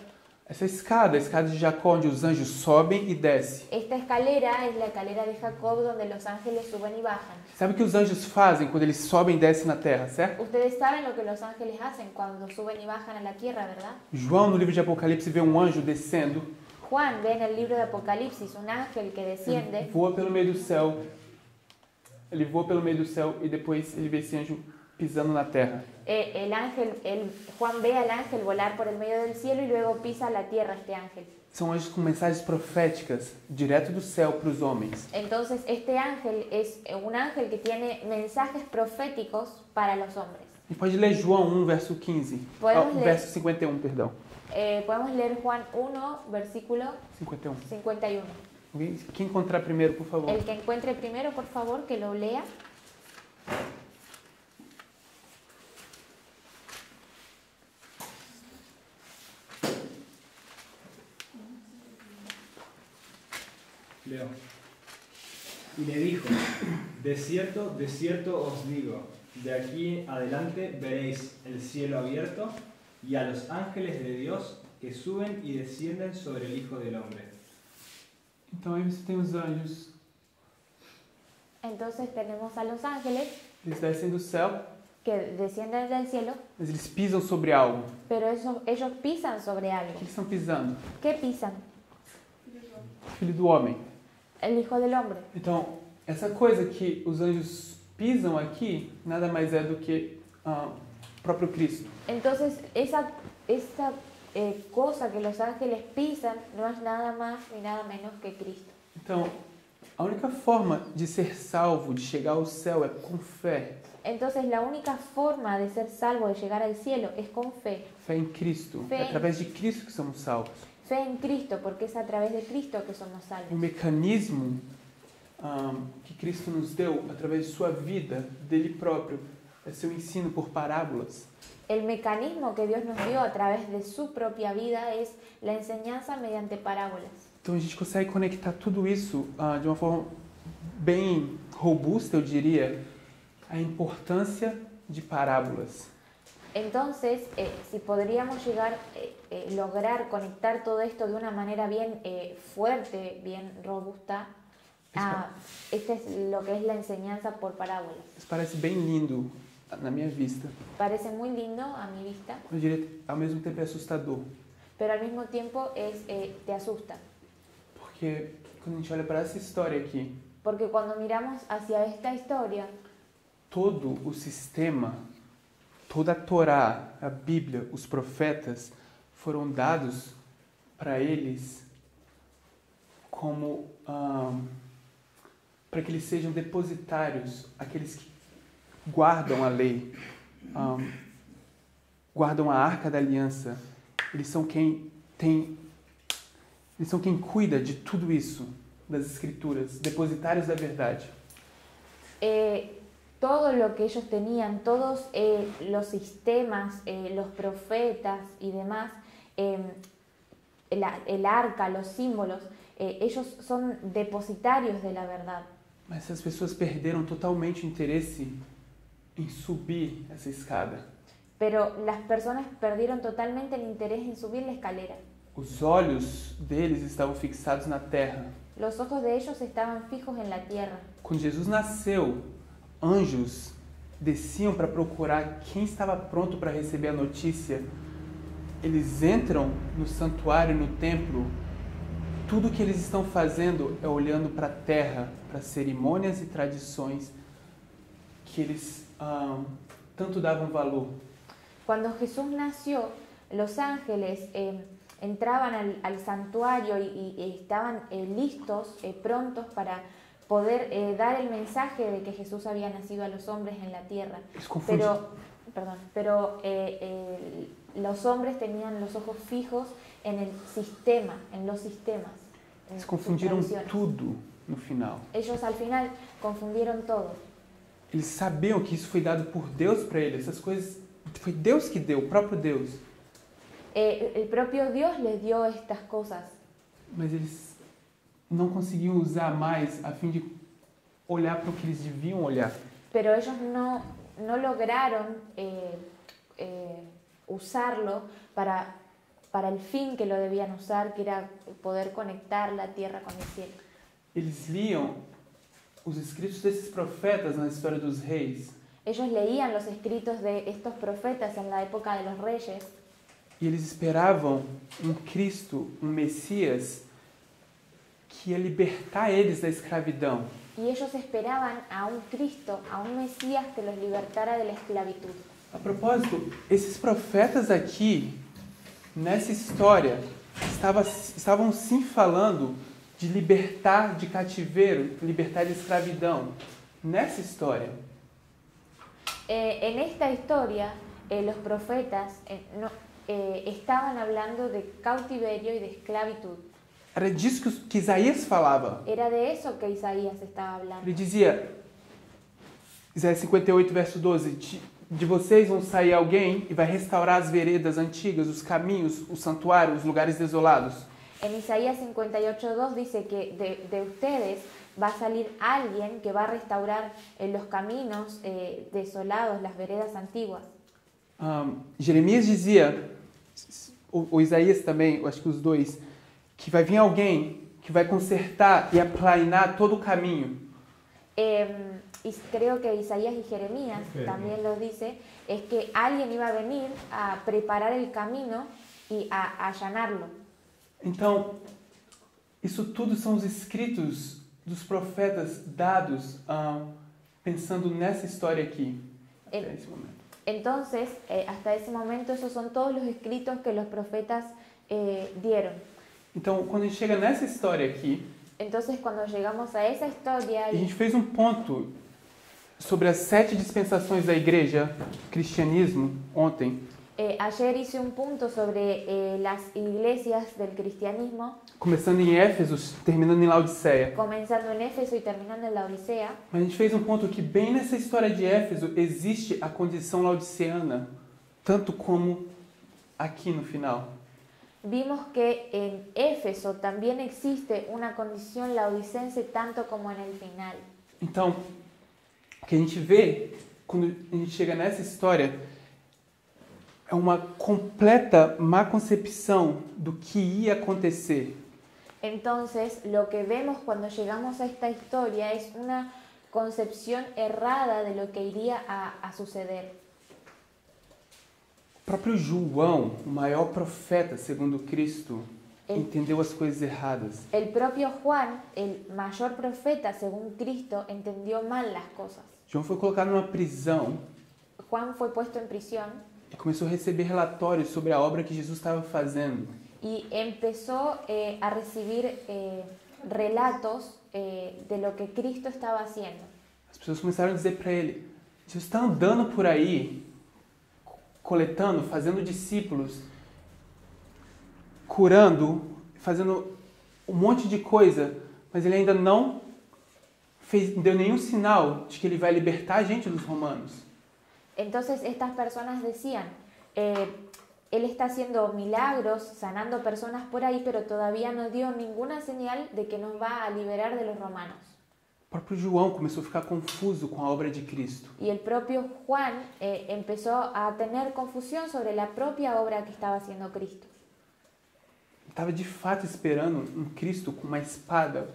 S1: Essa escada, a escada de Jacó, onde os anjos sobem e descem.
S3: Esta escalera es la escalera de Jacob, donde los ángeles suben y bajan.
S1: Sabe o que os anjos fazem quando eles sobem e descem na terra, certo?
S3: Ustedes saben lo que los ángeles hacen cuando suben y bajan a la tierra, ¿verdad?
S1: João, no livro de Apocalipse, vê um anjo descendo,
S3: Juan ve en el libro de Apocalipsis un ángel que desciende,
S1: voa pelo meio do céu. Ele voa pelo meio do céu e depois ele vê esse anjo pisando na terra.
S3: Juan ve al ángel volar por el medio del cielo y luego pisa la tierra este ángel.
S1: São anjos com mensagens proféticas direto do céu para os homens.
S3: Entonces este ángel es un ángel que tiene mensajes proféticos para los hombres.
S1: E pode ler João 1, verso 15. Verso 51, perdão.
S3: Podemos leer Juan 1, versículo
S1: 51.
S3: 51.
S1: Quem encontrar primeiro, por favor.
S3: El que encuentre primero, por favor, que lo lea.
S9: Leo. Y le dijo, de cierto os digo, de aquí adelante veréis el cielo abierto y a los ángeles de Dios que suben y descienden sobre el Hijo del Hombre.
S1: Então aí você tem os anjos.
S3: Entonces tenemos a los ángeles
S1: Eles descem do céu,
S3: que descienden del cielo,
S1: mas eles pisam sobre algo.
S3: pero ellos pisan sobre
S1: O
S3: algo.
S1: que eles estão pisando?
S3: ¿Qué pisan?
S1: O Filho do Homem.
S3: El Hijo del Hombre.
S1: Então, essa coisa que os anjos pisam aqui, nada mais é do que o próprio Cristo.
S3: Entonces esa cosa que los ángeles pisan no es nada más ni nada menos que Cristo.
S1: Então, a única forma de ser salvo, de chegar ao céu, é com fé.
S3: Entonces la única forma de ser salvo, de llegar al cielo, es con fe.
S1: Fé em Cristo.
S3: Fé.
S1: É através de Cristo que somos salvos.
S3: Fe en Cristo, porque es a través de Cristo que somos
S1: O
S3: salvos.
S1: mecanismo que Cristo nos deu, através de sua vida, dele próprio, é seu ensino por parábolas.
S3: El mecanismo que Dios nos dio a través de su propia vida es la enseñanza mediante parábolas.
S1: Então a gente consegue conectar tudo isso de uma forma bem robusta, eu diria, a importância de parábolas.
S3: Entonces, si podríamos lograr conectar todo esto de una manera bien fuerte, bien robusta, este es lo que es la enseñanza por parábolas.
S1: Isso parece bem lindo na minha vista.
S3: Parece muy lindo a mi vista,
S1: Eu diria, ao mesmo tempo, é assustador.
S3: pero al mismo tiempo te asusta.
S1: Porque quando a gente olha para essa história aqui,
S3: Porque cuando miramos hacia esta historia,
S1: todo o sistema, toda a Torá, a Bíblia, os profetas foram dados para eles como para que eles sejam depositários, aqueles que guardam a lei, guardam a arca da aliança. Eles são quem cuida de tudo isso, das escrituras, depositários da verdade.
S3: todo lo que ellos tenían, todos los sistemas, los profetas y demás, el arca, los símbolos, ellos son depositarios de la verdad.
S1: Mas essas pessoas perderam totalmente o interesse em subir essa escada.
S3: Pero las personas perdieron totalmente el interés en subir la escalera.
S1: Os olhos deles estavam fixados na terra.
S3: Los ojos de ellos estaban fijos en la tierra.
S1: Quando Jesus nasceu, anjos desciam para procurar quem estava pronto para receber a notícia, eles entram no santuário, no templo, tudo que eles estão fazendo é olhando para a terra, para cerimônias e tradições que eles tanto davam valor.
S3: Cuando Jesús nació, los ángeles entraban al santuario y estaban listos, prontos para poder dar el mensaje de que Jesús había nacido a los hombres en la tierra. Pero los hombres tenían los ojos fijos en el sistema, en los sistemas.
S1: Eles confundiram tudo no final.
S3: Ellos al final confundieron todo.
S1: Eles sabiam que isso foi dado por Deus para eles. Essas coisas foi Deus que deu, o próprio Deus.
S3: El propio Dios les dio estas cosas.
S1: Mas eles não conseguiam usar mais a fim de olhar para o que eles deviam olhar.
S3: Pero ellos no lograron usarlo para el fin que lo debían usar, que era poder conectar la tierra con el cielo.
S1: Eles liam os escritos desses profetas na história dos reis.
S3: Ellos leían los escritos de estos profetas en la época de los reyes.
S1: E eles esperavam um Cristo, um Messias, que ia libertar eles da escravidão.
S3: Y ellos esperaban a un Cristo, a un Mesías que los libertara de la esclavitud.
S1: A propósito, esses profetas aqui, nessa história, estavam sim falando de libertar de cativeiro, libertar de escravidão. Nessa história.
S3: En esta historia, los profetas estaban hablando de cautiverio y de esclavitud.
S1: Era disso que Isaías falava.
S3: Era de eso que Isaías estaba hablando.
S1: Ele dizia, Isaías 58, verso 12, de vocês vão sair alguém e vai restaurar as veredas antigas, os caminhos, o santuário, os lugares desolados.
S3: En Isaías 58:2 dice que de ustedes va a salir alguien que va a restaurar los caminos desolados, las veredas antiguas.
S1: Jeremias dizia, ou Isaías também, eu acho que os dois, que vai vir alguém que vai consertar e aplainar todo o caminho.
S3: Y creo que Isaías y Jeremías también lo dice, es que alguien iba a venir a preparar el camino y a allanarlo.
S1: Então, isso tudo são os escritos dos profetas dados pensando nessa história aqui, até esse momento.
S3: Entonces, hasta ese momento, esos son todos los escritos que los profetas dieron.
S1: Então, quando a gente chega nessa história aqui,
S3: entonces, cuando llegamos a esa historia,
S1: a gente fez um ponto sobre as 7 dispensações da igreja, cristianismo, ontem.
S3: Ayer hice un punto sobre las iglesias del cristianismo.
S1: Começando em Éfeso, terminando em Laodiceia.
S3: Comenzando en Éfeso y terminando en Laodicea.
S1: Mas a gente fez um ponto que bem nessa história de Éfeso existe a condição laodiceana, tanto como aqui no final.
S3: Vimos que en Éfeso también existe una condición laodicense tanto como en el final.
S1: Então, o que a gente vê quando a gente chega nessa história é uma completa má concepção do que ia acontecer.
S3: Entonces, lo que vemos cuando llegamos a esta historia es una concepción errada de lo que iría a suceder.
S1: O próprio João, o maior profeta segundo Cristo, entendeu as coisas erradas.
S3: El propio Juan, el mayor profeta según Cristo, entendió mal las cosas.
S1: João foi colocado numa prisão.
S3: Juan fue puesto en prisión.
S1: E começou a receber relatórios sobre a obra que Jesus estava fazendo.
S3: Y empezó a recibir relatos de lo que Cristo estaba haciendo.
S1: As pessoas começaram a dizer para ele: Jesus está andando por aí, coletando, fazendo discípulos, curando, fazendo um monte de coisa, mas ele ainda não deu nenhum sinal de que ele vai libertar a gente dos romanos.
S3: Entonces estas personas decían, él está haciendo milagros, sanando personas por ahí, pero todavía no dio ninguna señal de que nos va a liberar de los romanos.
S1: O próprio João começou a ficar confuso com a obra de Cristo.
S3: Y el propio Juan empezó a tener confusión sobre la propia obra que estaba haciendo Cristo.
S1: Estava de fato esperando um Cristo com uma espada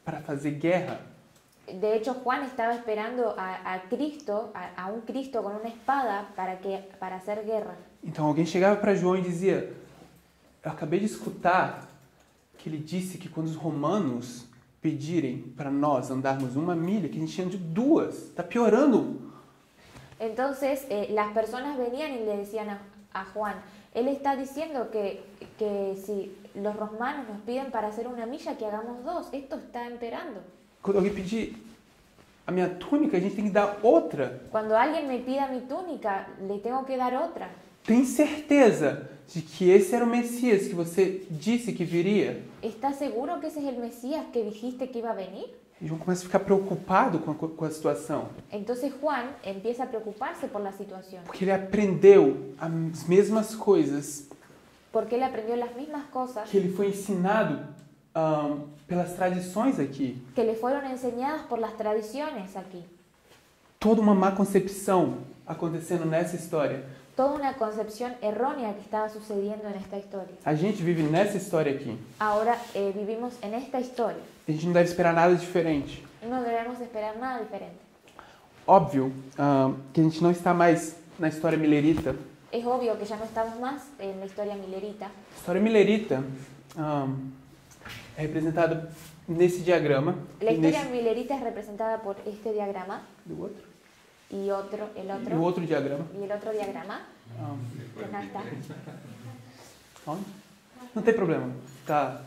S1: para fazer guerra.
S3: De hecho, Juan estaba esperando a Cristo, a un Cristo con una espada para hacer guerra.
S1: Então alguém chegava para João e dizia: eu acabei de escutar que ele disse que quando os romanos pedirem para nós andarmos 1 milha, que a gente ande 2. Está piorando.
S3: Entonces las personas venían y le decían a Juan, él está diciendo que si los romanos nos piden para hacer 1 milla, que hagamos 2. Esto está empeorando.
S1: Quando alguém pedir a minha túnica, a gente tem que dar outra.
S3: Cuando alguien me pida mi túnica, le tengo que dar otra.
S1: Tem certeza de que esse era o Messias que você disse que viria?
S3: ¿Estás seguro que ese es el Mesías que dijiste que iba a venir?
S1: E João começa a ficar preocupado com a situação.
S3: Entonces Juan empieza a preocuparse por la situación.
S1: Porque ele aprendeu as mesmas coisas
S3: Porque él aprendió las mismas cosas
S1: que ele foi ensinado pelas tradições aqui.
S3: que le fueron enseñadas por las tradiciones aquí.
S1: Toda uma má concepção acontecendo nessa história.
S3: Toda una concepción errónea que estaba sucediendo en esta historia.
S1: A gente vive nessa história aqui.
S3: Ahora vivimos en esta historia.
S1: A gente não deve esperar nada diferente.
S3: No debemos esperar nada diferente.
S1: Óbvio que a gente não está mais na história milerita.
S3: Es obvio que ya no estamos más en la historia milerita.
S1: A história milerita é representada nesse diagrama.
S3: La historia milerita es representada por este diagrama
S1: Do outro.
S3: y
S1: E o outro diagrama.
S3: y el otro diagrama. Que no está.
S1: Onde? Não tem problema. Tá.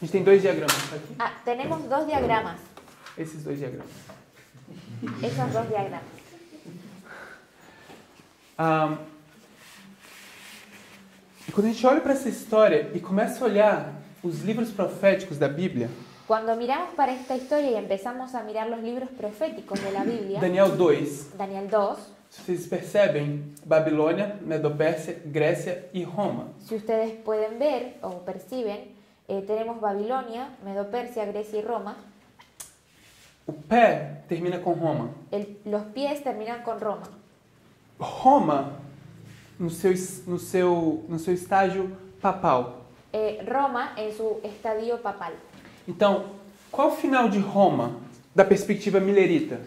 S1: A gente tem 2 diagramas aqui.
S3: Ah, tenemos 2 diagramas.
S1: Esses 2 diagramas.
S3: Esos 2 diagramas.
S1: E quando a gente olha para essa história e começa a olhar os livros proféticos da Bíblia,
S3: Cuando miramos para esta historia y empezamos a mirar los libros proféticos de la Biblia,
S1: Daniel 2,
S3: Daniel 2,
S1: se vocês percebem, Babilônia, Medo-Pérsia, Grécia e Roma.
S3: si ustedes pueden ver o perciben, tenemos Babilonia, Medo-Persia, Grecia y Roma.
S1: O pé termina com Roma.
S3: Los pies terminan con Roma.
S1: Roma, no seu estágio papal.
S3: Roma en su estadio papal.
S1: Então, qual o final de Roma, da perspectiva milerita?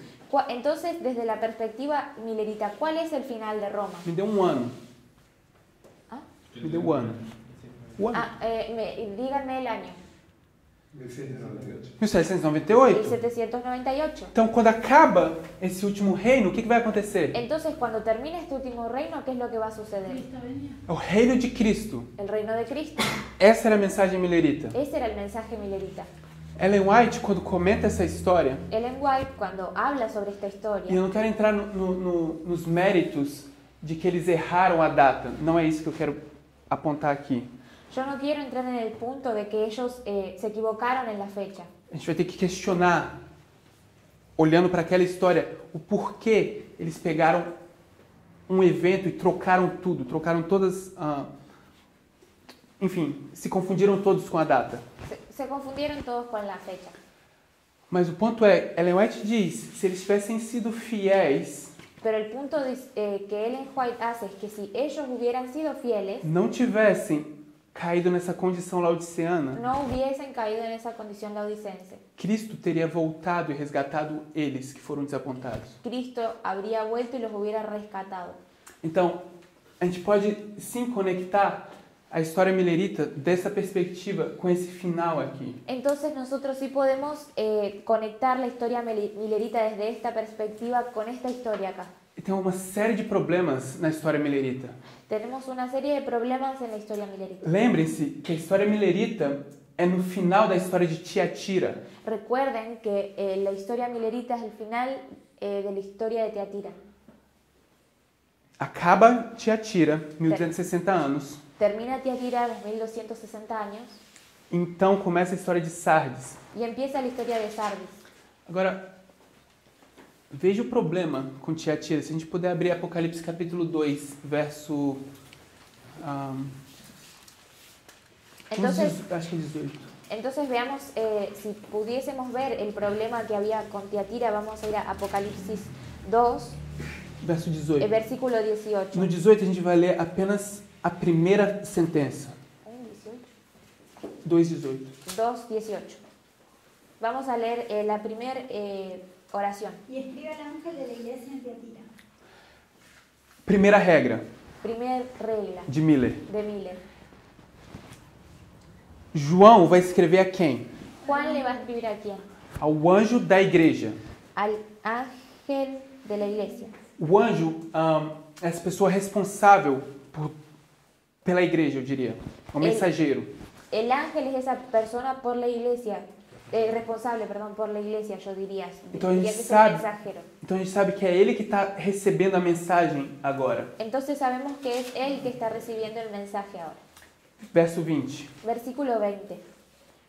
S3: Entonces, desde la perspectiva milerita, ¿cuál es el final de Roma?
S1: Me deu um ano.
S3: ¿Ah?
S1: Me deu um ano. O ano.
S3: Díganme el año.
S1: 1798.
S3: 1798.
S1: Então, quando acaba esse último reino, o que vai acontecer?
S3: Entonces, cuando termina este último reino, ¿qué es lo que va a suceder?
S8: Cristo venía.
S1: É o reino de Cristo.
S3: El reino de Cristo.
S1: Essa era a mensagem milerita.
S3: Ese era el mensaje milerita.
S1: Ellen White, quando comenta essa história,
S3: Ellen White, cuando habla sobre esta
S1: e
S3: historia,
S1: eu não quero entrar nos méritos de que eles erraram a data, não é isso que eu quero apontar aqui.
S3: yo no quiero entrar en el punto de que ellos se equivocaron en la fecha.
S1: A gente vai ter que questionar, olhando para aquela história, o porquê eles pegaram um evento e trocaram tudo, trocaram todas, enfim, se confundiram todos com a data.
S3: Se confundieron todos con la fecha.
S1: Mas o ponto é, Ellen White diz, se eles tivessem sido fiéis,
S3: Pero el punto que Ellen White hace es que si ellos hubieran sido fieles,
S1: não tivessem caído nessa condição laodiceana,
S3: no hubiesen caído en esa condición laodicense.
S1: Cristo teria voltado e resgatado eles que foram desapontados.
S3: Cristo habría vuelto y los hubiera rescatado.
S1: Então, a gente pode sim conectar a história milerita dessa perspectiva com esse final aqui.
S3: Entonces nosotros sí podemos conectar la historia milerita desde esta perspectiva con esta historia acá.
S1: E tem uma série de problemas na história milerita.
S3: Tenemos una serie de problemas en la historia milerita.
S1: Lembrem-se que a história milerita é no final da história de Tiatira.
S3: Recuerden que la historia milerita es el final de la historia de Teatira.
S1: Acaba Tiatira, 1260 anos.
S3: Termina Teatira a los 1260 años
S1: Então começa a história de Sardes.
S3: y empieza la historia de Sardis.
S1: Agora, veja o problema com Tiatira. Se a gente puder abrir Apocalipse capítulo 2, verso...
S3: Entonces,
S1: acho que é 18.
S3: Entonces veamos, si pudiésemos ver el problema que había con Teatira, vamos a ir a Apocalipsis 2,
S1: Verso 18.
S3: versículo 18.
S1: No 18 a gente vai ler apenas a primeira sentença. 2:18.
S3: 2:18. Vamos a leer la primera oración.
S10: Y escribe al ángel de la iglesia en Tiatira.
S1: Primeira regra
S3: Primera regla
S1: de Miller.
S3: de Miller.
S1: João vai escrever a quem?
S3: Juan le va a escribir a quién?
S1: Ao anjo da igreja.
S3: Al ángel de la iglesia.
S1: O anjo é essa pessoa responsável pela igreja, eu diria. O mensageiro.
S3: El ángel es esa persona por la iglesia, responsable, perdón, por la iglesia, yo diría.
S1: Então a gente
S3: Diría que es el
S1: sabe,
S3: mensajero.
S1: então a gente sabe que é ele que está recebendo a mensagem agora.
S3: Entonces sabemos que es él que está recibiendo el mensaje ahora.
S1: Verso 20.
S3: Versículo 20.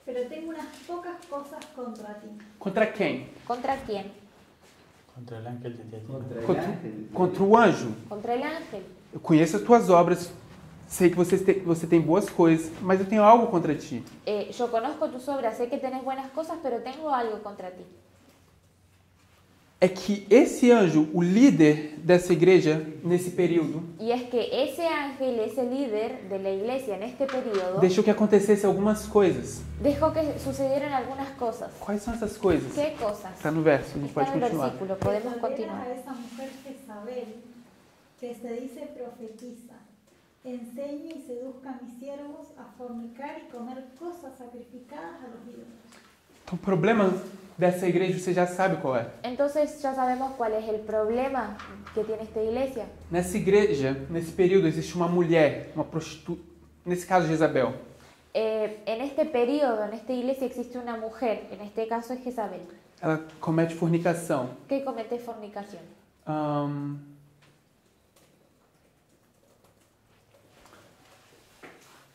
S10: Pero tengo unas pocas cosas contra ti.
S1: Contra quem?
S3: ¿Contra quién?
S2: Contra el ángel de Tiatira.
S1: Contra o anjo.
S3: Contra el ángel.
S1: Eu conheço as tuas obras, sei que você tem boas coisas, mas eu tenho algo contra ti.
S3: Yo conozco tus obras, sé que tenés buenas cosas, pero tengo algo contra ti.
S1: É que esse anjo, o líder dessa igreja, nesse período,
S3: Y es que ese ángel, ese líder de la iglesia en este periodo,
S1: deixou que acontecesse algumas coisas.
S3: dejó que sucedieran algunas cosas.
S1: Quais são essas coisas?
S3: ¿Qué cosas?
S1: Está no verso, a gente
S3: Está
S1: pode
S3: en el
S1: continuar.
S3: versículo,
S10: Que
S3: podemos
S10: toleras
S3: continuar.
S10: a esa mujer Jezabel, que se dice profetiza, enseñe y seduzca a mis siervos a fornicar y comer cosas sacrificadas a los ídolos.
S1: Então, o problema dessa igreja, você já sabe qual é.
S3: Entonces ya sabemos cuál es el problema que tiene esta iglesia.
S1: Nessa igreja, nesse período, existe uma mulher, uma prostituta, nesse caso Jezabel.
S3: En este periodo, en esta iglesia existe una mujer, en este caso es Jezabel,
S1: Ela comete fornicação.
S3: que comete fornicación.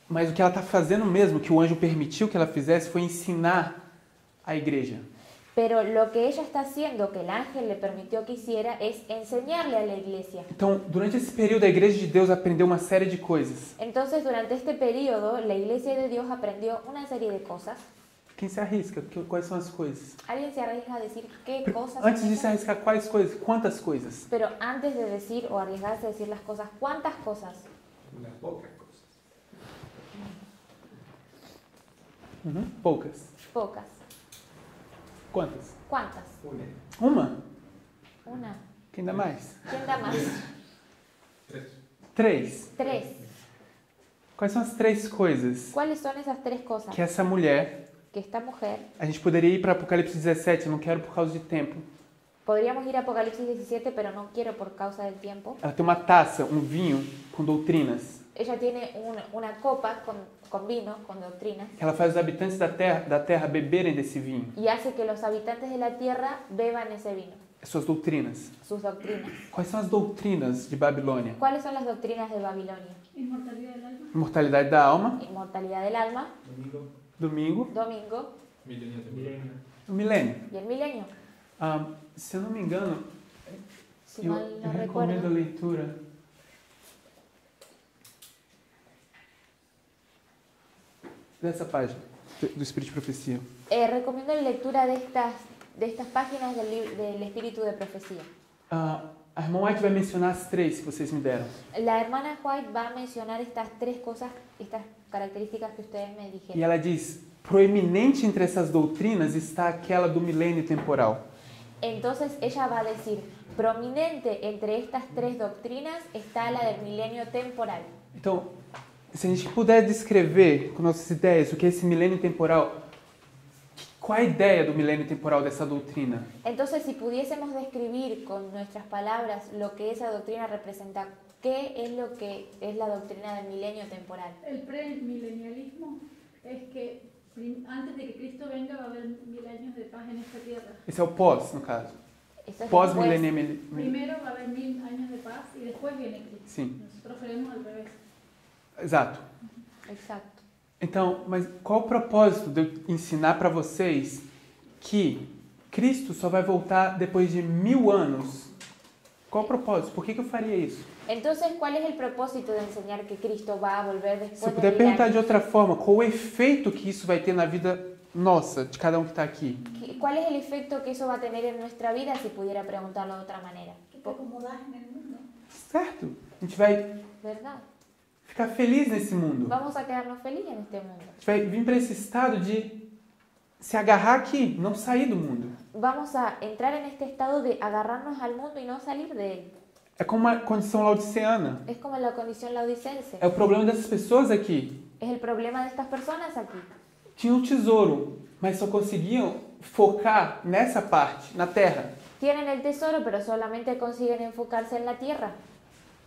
S1: Mas o que ela está fazendo mesmo, que o anjo permitiu que ela fizesse, foi ensinar a igreja.
S3: Pero lo que ella está haciendo, que el ángel le permitió que hiciera, es enseñarle a la iglesia.
S1: Então, durante esse período, a igreja de Deus aprendeu uma série de coisas.
S3: Entonces, durante este periodo, la iglesia de Dios aprendió una serie de cosas.
S1: Quem se arrisca? Quais são as coisas?
S3: ¿Alguien se arriesga a decir qué cosas?
S1: Antes
S3: son
S1: de
S3: esas?
S1: se arriscar, quais coisas? Quantas coisas?
S3: Pero antes de decir o arriesgarse a decir las cosas, ¿cuántas cosas?
S6: Unas pocas cosas.
S1: Poucas.
S3: Pocas.
S1: Quantas?
S3: ¿Cuántas?
S1: Uma?
S3: Una.
S1: Quem dá mais?
S3: ¿Quién da más?
S1: Três.
S3: Tres.
S1: Quais são as três coisas
S3: ¿Cuáles son esas tres cosas?
S1: que essa mulher...
S3: Que esta mujer,
S1: A gente poderia ir para Apocalipse 17, eu não quero por causa de tempo.
S3: podríamos ir a Apocalipsis 17, pero no quiero por causa del tiempo.
S1: Ela tem uma taça, um vinho com doutrinas.
S3: Ella tiene una copa con vino, con doctrinas,
S1: Que ela faz os habitantes da terra beberem desse vinho.
S3: y hace que los habitantes de la tierra beban ese vino,
S1: Suas doutrinas.
S3: sus doctrinas.
S1: Quais são as doutrinas de Babilônia?
S3: ¿Cuáles son las doctrinas de Babilonia?
S8: Inmortalidad del alma.
S1: Imortalidade da alma,
S3: Inmortalidad del alma,
S1: domingo,
S3: domingo
S1: o milênio.
S3: y el milenio.
S1: Se eu não me engano,
S3: Si
S1: eu,
S3: mal
S1: eu
S3: no
S1: recomendo a
S3: recuerdo.
S1: leitura dessa página do Espírito de Profecia.
S3: Recomiendo la lectura de estas páginas del Espíritu de Profecía.
S1: A irmã White vai mencionar as três que vocês me deram.
S3: La hermana White va a mencionar estas tres cosas, estas características que ustedes me
S1: E
S3: dijeron.
S1: ela diz, proeminente entre essas doutrinas está aquela do milênio temporal.
S3: Entonces ella va a decir, prominente entre estas tres doctrinas está la del milenio temporal.
S1: Então, se a gente puder descrever com nossas ideias o que é esse milênio temporal, qual a ideia do milênio temporal dessa doutrina?
S3: Entonces, si pudiésemos describir con nuestras palabras lo que esa doctrina representa, ¿qué es lo que es la doctrina del milenio temporal?
S8: El premilenialismo es que antes de que Cristo venga va a haber 1000 años de paz en esta tierra.
S1: Esse é o pós, no caso.
S3: Eso es
S1: Pós-milênio.
S8: Primero va a haber 1000 años de paz y después viene Cristo.
S1: Sim,
S8: Nosotros veremos al revés.
S1: exato.
S3: Exacto.
S1: Então, mas qual o propósito de eu ensinar para vocês que Cristo só vai voltar depois de 1000 anos? Qual o propósito? Por que eu faria isso?
S3: Entonces, ¿cuál es el propósito de enseñar que Cristo va a volver
S1: Se eu
S3: después
S1: puder
S3: de 1000
S1: perguntar
S3: años?
S1: de outra forma, qual o efeito que isso vai ter na vida nossa, de cada um que está aqui?
S3: ¿Cuál es el efecto que eso va a tener en nuestra vida si pudiera preguntarlo de otra manera?
S10: Que te acomodás en el mundo.
S1: Certo? A gente vai
S3: ¿Verdad?
S1: ficar feliz nesse mundo.
S3: Vamos a quedarnos felices en este mundo.
S1: A gente vai vir para esse estado de se agarrar aqui, não sair do mundo.
S3: Vamos a entrar en este estado de agarrarnos al mundo y no salir de él.
S1: É como uma condição laodiceana.
S3: Es como la condición laodicense.
S1: É o problema dessas pessoas aqui.
S3: Es el problema de estas personas aquí.
S1: Tinha um tesouro, mas só conseguiam focar nessa parte, na terra.
S3: Tienen el tesoro, pero solamente consiguen enfocarse en la tierra.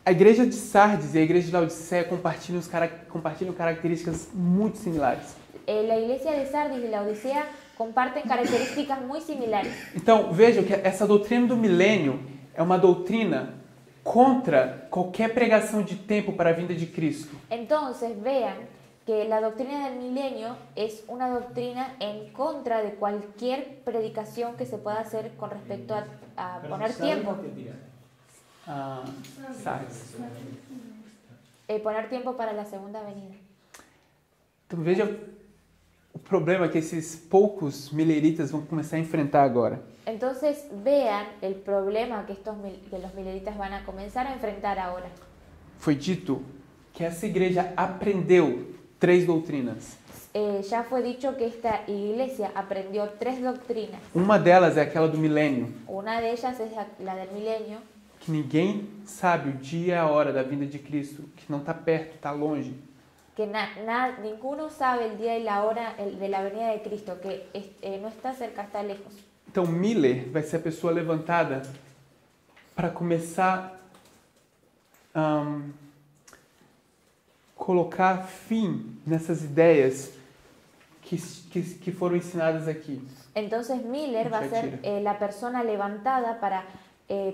S1: A igreja de Sardes e a igreja de Laodiceia compartilham características muito similares.
S3: La iglesia de Sardis y la Odisea comparten características muy similares.
S1: Então, vejam que essa doutrina do milênio é uma doutrina contra qualquer pregação de tempo para a vinda de Cristo.
S3: Entonces, vean que la doctrina del milenio es una doctrina en contra de cualquier predicación que se pueda hacer con respecto a poner tiempo.
S1: Sardes.
S3: Poner tiempo para la segunda venida.
S1: Então, veja o problema que esses poucos mileritas vão começar a enfrentar agora.
S3: Entonces vean el problema que los mileritas van a comenzar a enfrentar ahora.
S1: Foi dito que essa igreja aprendeu 3 doutrinas.
S3: Ya fue dicho que esta iglesia aprendió 3 doctrinas.
S1: Uma delas é aquela do milênio,
S3: Una de ellas es la del milenio,
S1: que ninguém sabe o dia e a hora da vinda de Cristo, que não está perto, está longe.
S3: que ninguno sabe el día y la hora de la venida de Cristo, que no está cerca, está lejos.
S1: Então Miller vai ser a pessoa levantada para começar a colocar fim nessas ideias que foram ensinadas aqui.
S3: Entonces Miller va a ser la persona levantada para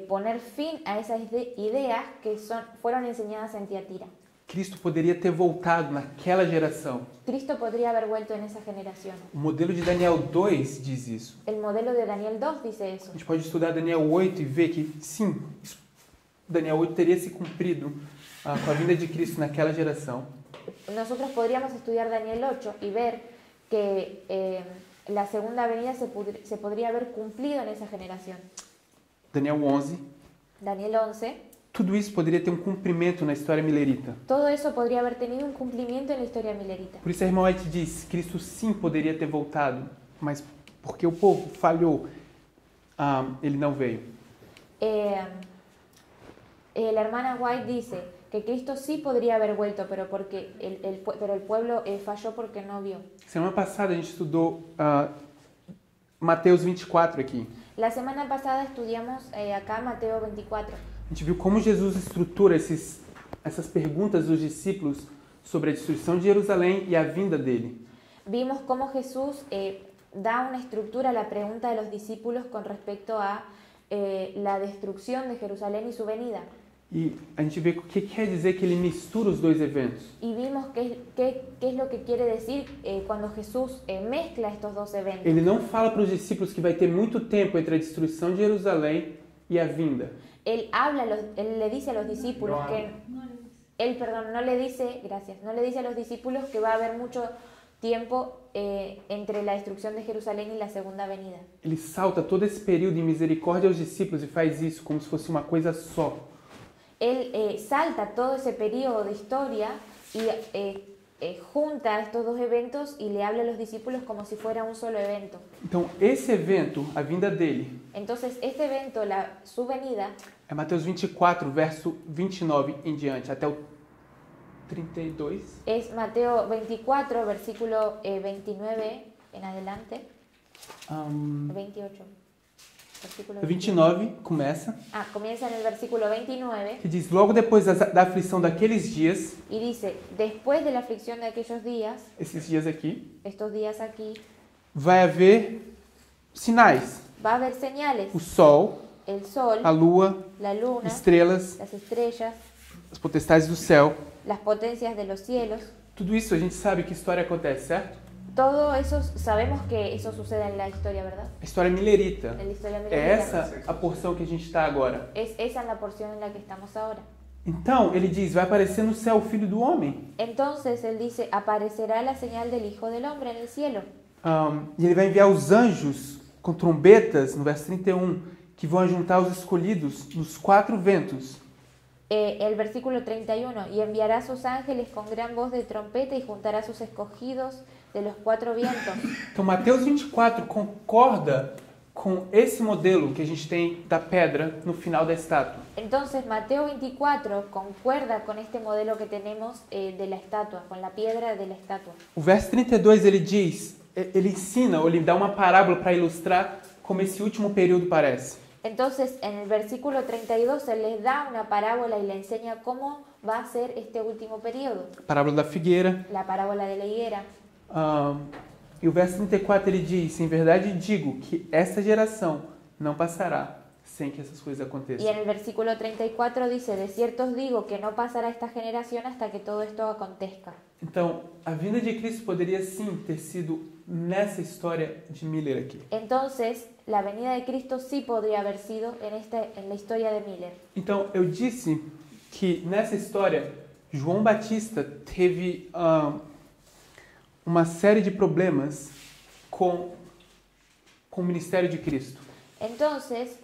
S3: poner fin a esas ideas que fueron enseñadas en Tiatira.
S1: Cristo poderia ter voltado naquela geração.
S3: Cristo podría haber vuelto en esa generación.
S1: O modelo de Daniel 2 diz isso.
S3: El modelo de Daniel 2 dice eso.
S1: A gente pode estudar Daniel 8 e ver que, sim, Daniel 8 teria se cumprido com a vinda de Cristo naquela geração.
S3: Nosotros podríamos estudiar Daniel 8 y ver que la segunda venida se podría haber cumplido en esa generación.
S1: Daniel 11.
S3: Daniel 11.
S1: Tudo isso poderia ter um cumprimento na história milerita.
S3: Todo eso podría haber tenido un cumplimiento en la historia milerita.
S1: Por isso a irmã White diz, Cristo sim poderia ter voltado, mas porque o povo falhou, ele não veio.
S3: La hermana White dice que Cristo sí podría haber vuelto, pero porque el pueblo falló porque no vio.
S1: Semana passada a gente estudou Mateus 24 aqui.
S3: La semana pasada estudiamos acá Mateo 24.
S1: A gente viu como Jesus estrutura essas perguntas dos discípulos sobre a destruição de Jerusalém e a vinda dele.
S3: Vimos cómo Jesús da una estructura a la pregunta de los discípulos con respecto a la destrucción de Jerusalén y su venida.
S1: E a gente vê o que quer dizer que ele mistura os dois eventos.
S3: Y vimos qué es lo que quiere decir cuando Jesús mezcla estos dos eventos.
S1: Ele não fala para os discípulos que vai ter muito tempo entre a destruição de Jerusalém e a vinda.
S3: Él le dice a los discípulos no le dice a los discípulos que va a haber mucho tiempo entre la destrucción de Jerusalén y la segunda venida.
S1: Ele salta todo esse período em misericórdia aos discípulos e faz isso como se fosse uma coisa só.
S3: Él salta todo ese periodo de historia y junta estos dos eventos y le habla a los discípulos como si fuera un solo evento.
S1: Então, esse evento, a vinda dele,
S3: Entonces, este evento, su venida,
S1: é Mateus 24, verso 29 em diante, até o 32.
S3: es Mateo 24, versículo 29 en adelante, 28. Versículo
S1: 29 começa,
S3: comienza en el versículo 29
S1: que diz, logo depois da aflição daqueles dias,
S3: y dice, después de la aflicción de aquellos días,
S1: esses dias aqui,
S3: estos días aquí,
S1: vai haver sinais.
S3: va a haber señales,
S1: O sol,
S3: el sol,
S1: a lua,
S3: la luna,
S1: estrelas,
S3: las estrellas,
S1: as potestades do céu.
S3: las potencias de los cielos.
S1: Tudo isso a gente sabe que história acontece, certo?
S3: Todo eso, sabemos que eso sucede en la historia, ¿verdad?
S1: A história milerita.
S3: En la historia
S1: É
S3: milenista.
S1: essa a porção que a gente está agora.
S3: Esa es la porción en la que estamos ahora.
S1: Então, ele diz, vai aparecer no céu o Filho do Homem.
S3: Entonces él dice, aparecerá la señal del Hijo del Hombre en el cielo.
S1: E ele vai enviar os anjos com trombetas, no verso 31, que vão ajuntar os escolhidos nos 4 ventos.
S3: El versículo 31, y enviará a sus ángeles con gran voz de trompeta y juntará a sus escogidos de los cuatro vientos.
S1: Então, Mateus 24 concorda com esse modelo que a gente tem da pedra no final da estátua.
S3: Entonces, Mateo 24 concuerda con este modelo que tenemos de la estatua, con la piedra de la estatua.
S1: O verso 32 ele diz, ele ensina ou ele dá uma parábola para ilustrar como esse último período parece.
S3: Entonces, en el versículo 32, él les da una parábola y le enseña cómo va a ser este último periodo.
S1: Parábola da figueira.
S3: La parábola de la higuera.
S1: E o verso 34 ele diz, em verdade digo que esta geração não passará sem que essas coisas aconteçam.
S3: Y en el versículo 34 dice, de cierto os digo que no pasará esta generación hasta que todo esto acontezca.
S1: Então, a vinda de Cristo poderia sim ter sido nessa história de Miller aqui.
S3: Entonces, la venida de Cristo sí podría haber sido en la historia de Miller.
S1: Então, eu disse que nessa história, João Batista teve uma série de problemas com o ministério de Cristo.
S3: Entonces,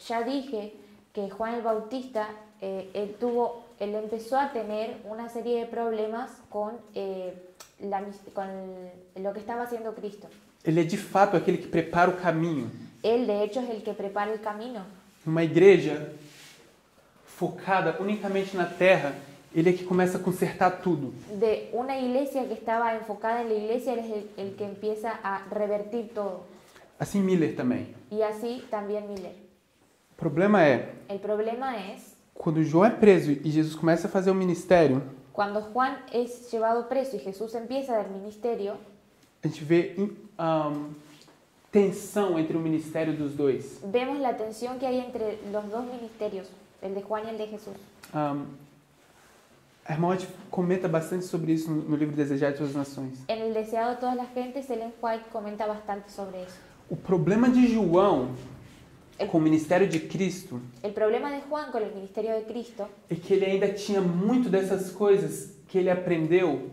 S3: ya dije que Juan el Bautista, él empezó a tener una serie de problemas con lo que estaba haciendo Cristo.
S1: Ele é de fato aquele que prepara o caminho.
S3: Él, de hecho, es el que prepara el camino.
S1: Uma igreja focada unicamente na terra, ele é que começa a consertar tudo.
S3: De una iglesia que estaba enfocada en la iglesia, él es el que empieza a revertir todo.
S1: Assim Miller também.
S3: Y así también Miller.
S1: O problema é,
S3: el problema es,
S1: quando João é preso e Jesus começa a fazer o ministério,
S3: cuando Juan es llevado preso y Jesús empieza el ministerio,
S1: a gente vê tensão entre o ministério dos dois.
S3: Vemos la tensión que hay entre los dos ministerios, el de Juan y el de Jesús.
S1: A irmã White comenta bastante sobre isso no livro Desejar de Todas as Nações.
S3: En el Deseado de Todas las Gentes, Ellen White comenta bastante sobre eso.
S1: O problema de João com o ministério de Cristo,
S3: el problema de Juan con el ministerio de Cristo,
S1: é que ele ainda tinha muito dessas coisas que ele aprendeu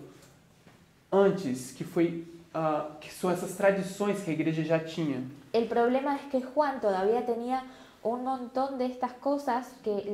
S1: antes, que são essas tradições que a igreja já tinha.
S3: El problema es que Juan todavía tenía un montón de estas cosas que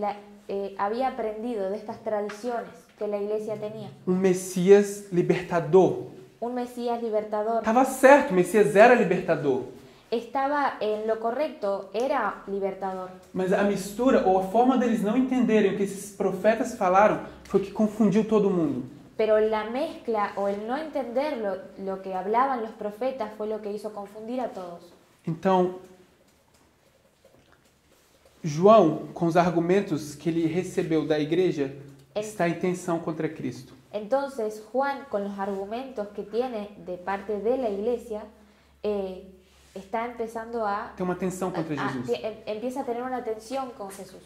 S3: había aprendido, de estas tradiciones que la iglesia tenía.
S1: Um Messias libertador.
S3: Un Mesías libertador.
S1: Estava certo, o Messias era libertador.
S3: Estava en lo correcto, era libertador.
S1: Mas a mistura ou a forma deles não entenderem o que esses profetas falaram foi o que confundiu todo mundo.
S3: Pero la mezcla o el no entender lo que hablaban los profetas fue lo que hizo confundir a todos.
S1: Então, João, com os argumentos que ele recebeu da igreja, está em tensão contra Cristo.
S3: Entonces, Juan, con los argumentos que tiene de parte de la iglesia, está empezando a...
S1: Tem uma tensão contra Jesus.
S3: Empieza a tener una tensión con Jesús.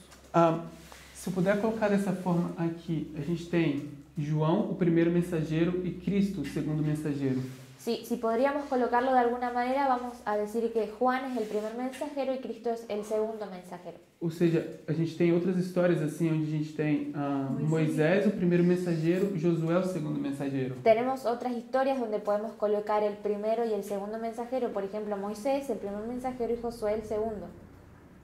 S1: Se eu puder colocar dessa forma aqui, a gente tem João, o primeiro mensageiro, e Cristo, o segundo mensageiro.
S3: Si podríamos colocarlo de alguna manera, vamos a decir que Juan es el primer mensajero y Cristo es el segundo mensajero.
S1: Ou seja, a gente tem outras histórias assim, onde a gente tem Moisés, o primeiro mensageiro, e Josué, o segundo mensageiro.
S3: Tenemos otras historias donde podemos colocar el primero y el segundo mensajero. Por ejemplo, Moisés, el primer mensajero, y Josué, el segundo.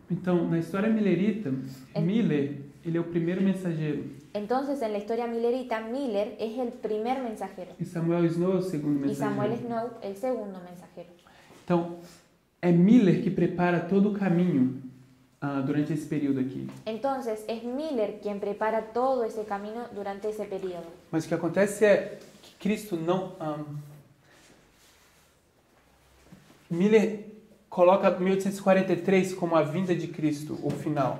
S1: Então, na história millerita, Miller, ele é o primeiro mensageiro.
S3: Entonces, en la historia millerita, Miller es el primer mensajero.
S1: E Samuel Snow é o segundo mensageiro.
S3: Y Samuel Snow, el segundo mensajero.
S1: Então, é Miller que prepara todo o caminho durante esse período aqui.
S3: Entonces, es Miller quien prepara todo ese camino durante ese periodo.
S1: Mas o que acontece é que Cristo não... Miller coloca 1843 como a vinda de Cristo, o final.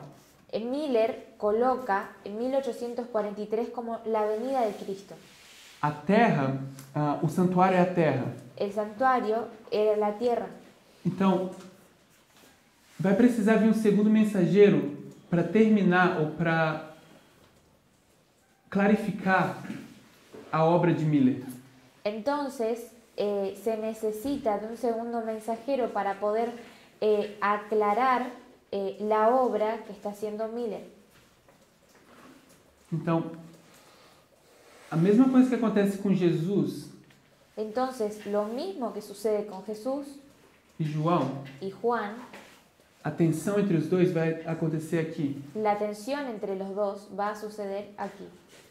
S3: Miller coloca en 1843 como la venida de Cristo.
S1: A terra, o santuário é a terra.
S3: El santuario era la tierra.
S1: Então, vai precisar vir um segundo mensageiro para terminar ou para clarificar a obra de Miller.
S3: Entonces, se necesita de un segundo mensajero para poder aclarar la obra que está haciendo Miller.
S1: Então, a mesma coisa que acontece com Jesus.
S3: Entonces, lo mismo que sucede con Jesús
S1: e João
S3: y Juan
S1: A tensão entre os dois vai acontecer aqui.
S3: La tensión entre los dos va a suceder aquí.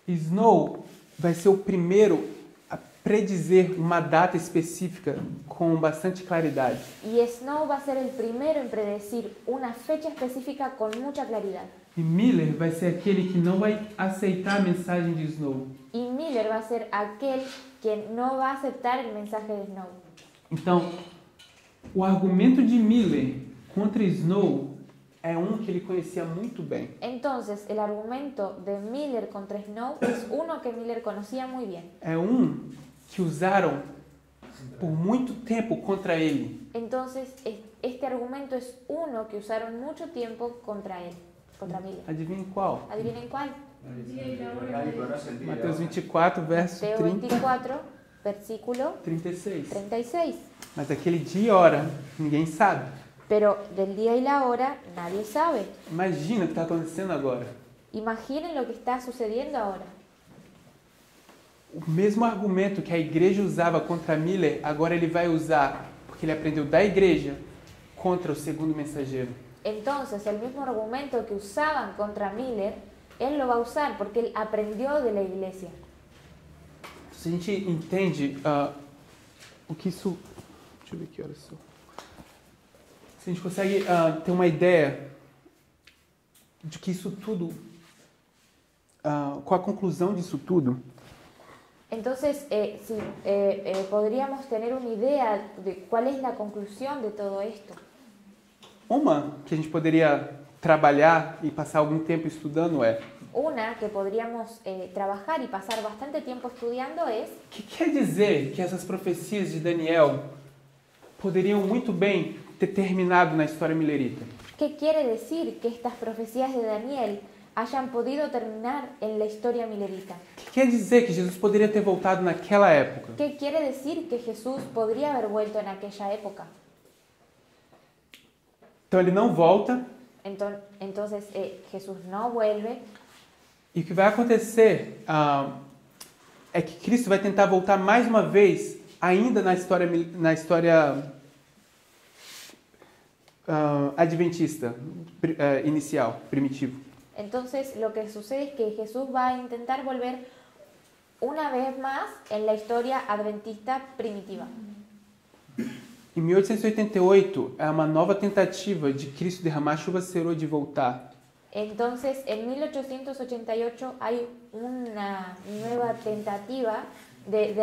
S1: Snow vai ser o primeiro a predizer uma data específica com bastante claridade.
S3: Y Snow va a ser el primero en predecir una fecha específica con mucha claridad.
S1: E Miller vai ser aquele que não vai aceitar a mensagem de Snow.
S3: Y Miller va a ser aquel que no va a aceptar el mensaje de Snow.
S1: Então, o argumento de Miller contra Snow é que ele conhecia muito bem.
S3: Entonces, el argumento de Miller contra Snow es uno que Miller conocía muy bien.
S1: É que usaram por muito tempo contra ele.
S3: Entonces, este argumento es uno que usaron mucho tiempo contra él, contra Miller.
S1: Adivinhem qual?
S3: ¿Adivinen cuál?
S8: El día y la hora
S6: Nadie
S8: de-
S6: conoce el día.
S1: Mateus 24, verso
S3: Mateo
S1: 30,
S3: 24, versículo
S1: 36.
S3: 36.
S1: Mas aquele dia e hora, ninguém sabe.
S3: Pero del día y la hora nadie sabe.
S1: Imagina o que está acontecendo agora.
S3: Imaginen lo que está sucediendo ahora.
S1: O mesmo argumento que a igreja usava contra Miller, agora ele vai usar, porque ele aprendeu da igreja, contra o segundo mensageiro.
S3: Entonces, el mismo argumento que usaban contra Miller, él lo va a usar porque él aprendió de la iglesia.
S1: Se a gente entende o que isso... Deixa eu ver que horas são. Se a gente consegue ter uma ideia de que isso tudo... qual a conclusão disso tudo?
S3: Entonces, podríamos tener una idea de cuál es la conclusión de todo esto.
S1: Uma que a gente poderia trabalhar e passar algum tempo estudando é:
S3: Una que podríamos trabajar y pasar bastante tiempo estudiando es
S1: o que quer dizer que essas profecias de Daniel poderiam muito bem ter terminado na história millerita?
S3: ¿qué quiere decir que estas profecías de Daniel hayan podido terminar en la historia millerita?
S1: O que quer dizer que Jesus poderia ter voltado naquela época?
S3: ¿Qué quiere decir que Jesús podría haber vuelto en aquella época?
S1: Então ele não volta,
S3: Entonces, Jesús no vuelve.
S1: e o que vai acontecer é que Cristo vai tentar voltar mais uma vez, ainda na história adventista inicial, primitivo.
S3: Entonces, lo que sucede es que Jesús va a intentar volver una vez más en la historia adventista primitiva.
S1: Em 1888, é uma nova tentativa de Cristo derramar chuva serô de voltar.
S3: Entonces, en 1888 hay una nueva tentativa de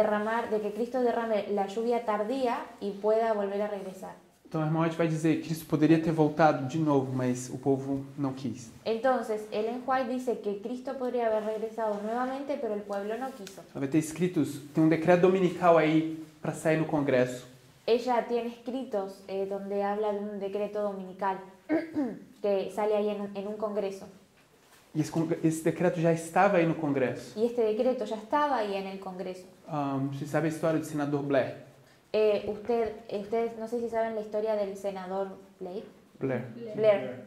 S3: que Cristo derrame la lluvia tardía y pueda volver a regresar.
S1: Então, o irmão White vai dizer que Cristo poderia ter voltado de novo, mas o povo não quis.
S3: Entonces, Ellen White dice que Cristo podría haber regresado nuevamente, pero el pueblo no quiso.
S1: Vai ter escritos, tem decreto dominical aí para sair no Congresso.
S3: Ella tiene escritos donde habla de un decreto dominical que sale ahí en un congreso.
S1: E esse decreto já estava aí no Congresso.
S3: Y este decreto ya estaba ahí en el congreso.
S1: Você sabe a história do senador Blair?
S3: Ustedes no sé si saben la historia del senador Blair.
S1: Blair.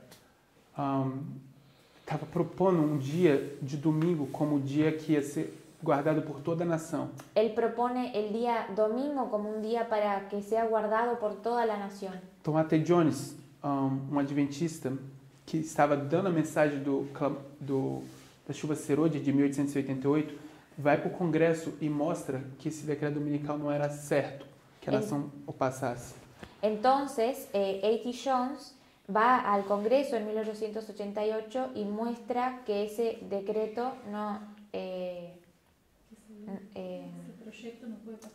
S1: Estava propondo dia de domingo como o dia que ia ser guardado por toda a nação.
S3: Él propone el día domingo como un día para que sea guardado por toda la nación.
S1: Então, A.T. Jones, adventista que estava dando a mensagem da chuva serôdia de 1888, vai para o Congresso e mostra que esse decreto dominical não era certo, que a nação o passasse.
S3: Entonces, A.T. Jones va al Congreso en 1888 y muestra que ese decreto no...
S8: Ese proyecto no puede pasar.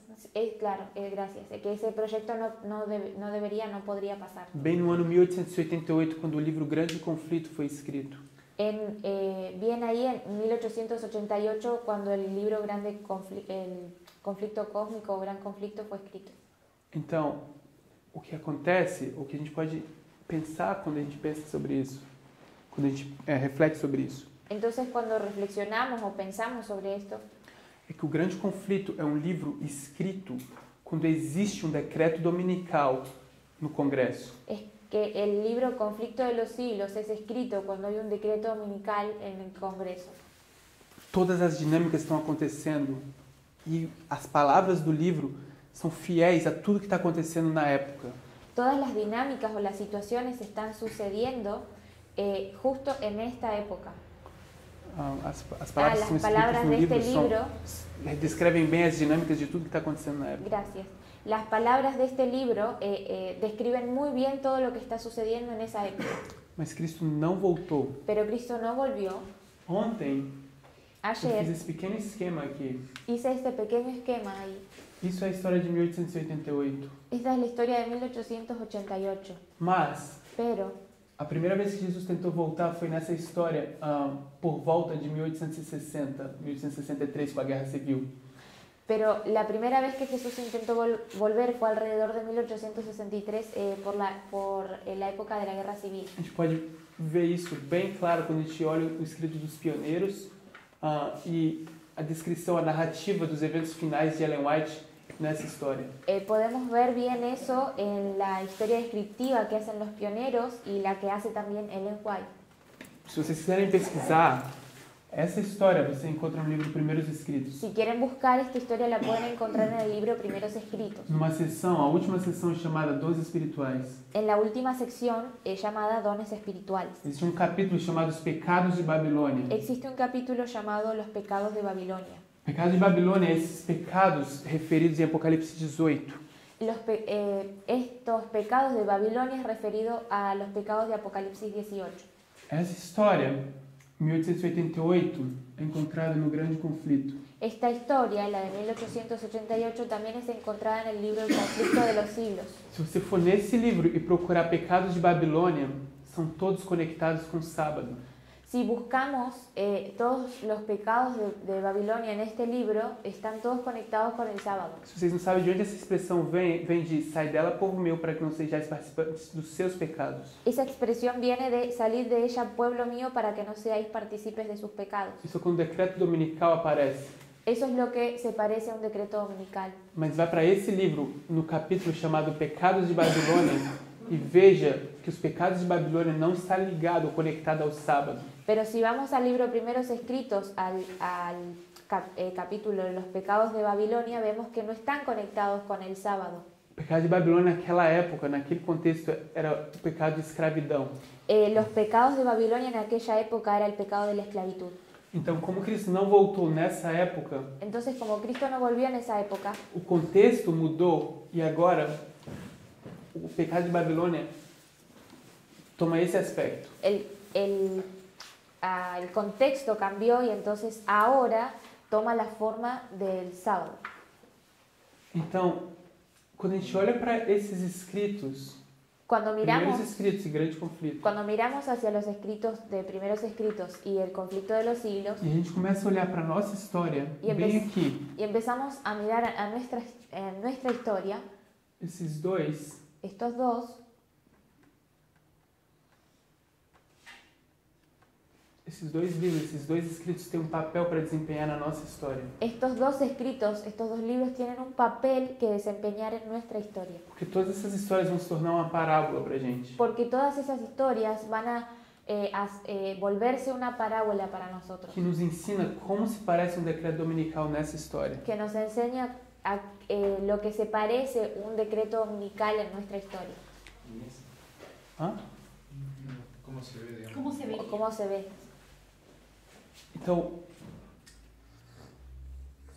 S3: Claro, gracias. Que ese proyecto no podría pasar.
S1: Bem no ano 1888, quando o livro Grande Conflito foi escrito.
S3: Bien ahí en 1888, cuando el libro el conflicto cósmico o Gran Conflicto fue escrito.
S1: Então, o que acontece, o que a gente pode pensar quando a gente pensa sobre isso, quando a gente reflete sobre isso,
S3: Entonces, cuando reflexionamos o pensamos sobre esto,
S1: é que o Grande Conflito é um livro escrito quando existe um decreto dominical no Congresso.
S3: es que el libro Conflicto de los Siglos es escrito cuando hay un decreto dominical en el Congreso.
S1: Todas as dinâmicas estão acontecendo e as palavras do livro são fiéis a tudo que está acontecendo na época.
S3: Todas las dinámicas o las situaciones están sucediendo justo en esta época.
S1: As palavras que
S3: las
S1: são
S3: palabras
S1: escritas no
S3: de este
S1: livro
S3: libro,
S1: descrevem bem as dinâmicas de tudo que está acontecendo na época.
S3: gracias. Las palabras de este libro describen muy bien todo lo que está sucediendo en esa época.
S1: Mas Cristo não voltou.
S3: Pero Cristo no volvió.
S1: Ontem, eu fiz
S3: Ayer
S1: esse pequeno esquema aqui.
S3: hice este pequeño esquema ahí.
S1: Isso é a história de 1888.
S3: Esta es la historia de 1888.
S1: Mas,
S3: Pero
S1: a primeira vez que Jesus tentou voltar foi nessa história por volta de 1860, 1863, com a Guerra Civil.
S3: Pero la primera vez que Jesús intentó volver fue alrededor de 1863 por la época de la Guerra Civil.
S1: A gente pode ver isso bem claro quando a gente olha o escrito dos pioneiros e a descrição, a narrativa dos eventos finais de Ellen White nessa história.
S3: Podemos ver bien eso en la historia descriptiva que hacen los pioneros y la que hace también Ellen White.
S1: Se vocês quiserem pesquisar, essa história você encontra no livro Primeiros Escritos.
S3: Si quieren buscar esta historia la pueden encontrar en el libro Primeros Escritos.
S1: Numa sessão, a última sessão chamada Dons Espirituais.
S3: En la última sección llamada Dones Espirituales.
S1: Existe um capítulo chamado Os Pecados de Babilônia.
S3: Existe un capítulo llamado Los Pecados de Babilonia.
S1: Pecados de Babilônia, esses pecados referidos em Apocalipse 18.
S3: Estos pecados de Babilonia es referido a los pecados de Apocalipsis 18.
S1: Essa história, 1888, é encontrada no Grande Conflito.
S3: Esta historia, la de 1888, también es encontrada en el libro El Conflicto de los Siglos.
S1: Se você for nesse livro e procurar Pecados de Babilônia, são todos conectados com o sábado.
S3: Si buscamos todos los pecados de Babilonia en este libro, están todos conectados con el sábado.
S1: Se vocês não sabem de onde essa expressão vem de sai dela, povo meu, para que não sejais participantes dos seus pecados.
S3: Esa expresión viene de salir de ella, pueblo mío, para que no seáis partícipes de sus pecados.
S1: Isso é quando o decreto dominical aparece.
S3: Eso es lo que se parece a un decreto dominical.
S1: Mas vai para esse livro, no capítulo chamado Pecados de Babilônia, e veja que os pecados de Babilônia não está ligado ou conectado ao sábado.
S3: Pero si vamos al libro Primeros Escritos, al capítulo de los pecados de Babilonia, vemos que no están conectados con el sábado.
S1: O pecado de Babilônia naquela época, naquele contexto, era o pecado de escravidão.
S3: Los pecados de Babilonia en aquella época era el pecado de la esclavitud.
S1: Então, como Cristo não voltou nessa época,
S3: Entonces, como Cristo no volvió en esa época,
S1: o contexto mudou e agora o pecado de Babilônia toma esse aspecto.
S3: el contexto cambió y entonces ahora toma la forma del sábado.
S1: Então, quando a gente olha para esses escritos,
S3: Cuando
S1: Primeiros
S3: miramos,
S1: Escritos e Grande Conflito,
S3: cuando miramos hacia los escritos de Primeros Escritos y el conflicto de los siglos,
S1: e a gente começa a olhar para a nossa história, bem aqui,
S3: y empezamos a mirar a nuestra historia,
S1: esses dois,
S3: estos dos
S1: livros, esses dois escritos têm um papel para desempenhar na nossa história.
S3: Estos dos escritos, estos dos libros tienen un papel que desempeñar en nuestra historia.
S1: Porque todas essas histórias vão se tornar uma parábola para a gente.
S3: Porque todas esas historias van a volverse una parábola para nosotros.
S1: Que nos ensina como se parece um decreto dominical nessa história.
S3: Que nos enseña lo que se parece un decreto dominical en nuestra historia.
S1: Hã?
S7: ¿Cómo se ve, digamos?
S8: ¿Cómo se ve?
S3: O cómo se ve.
S1: Então,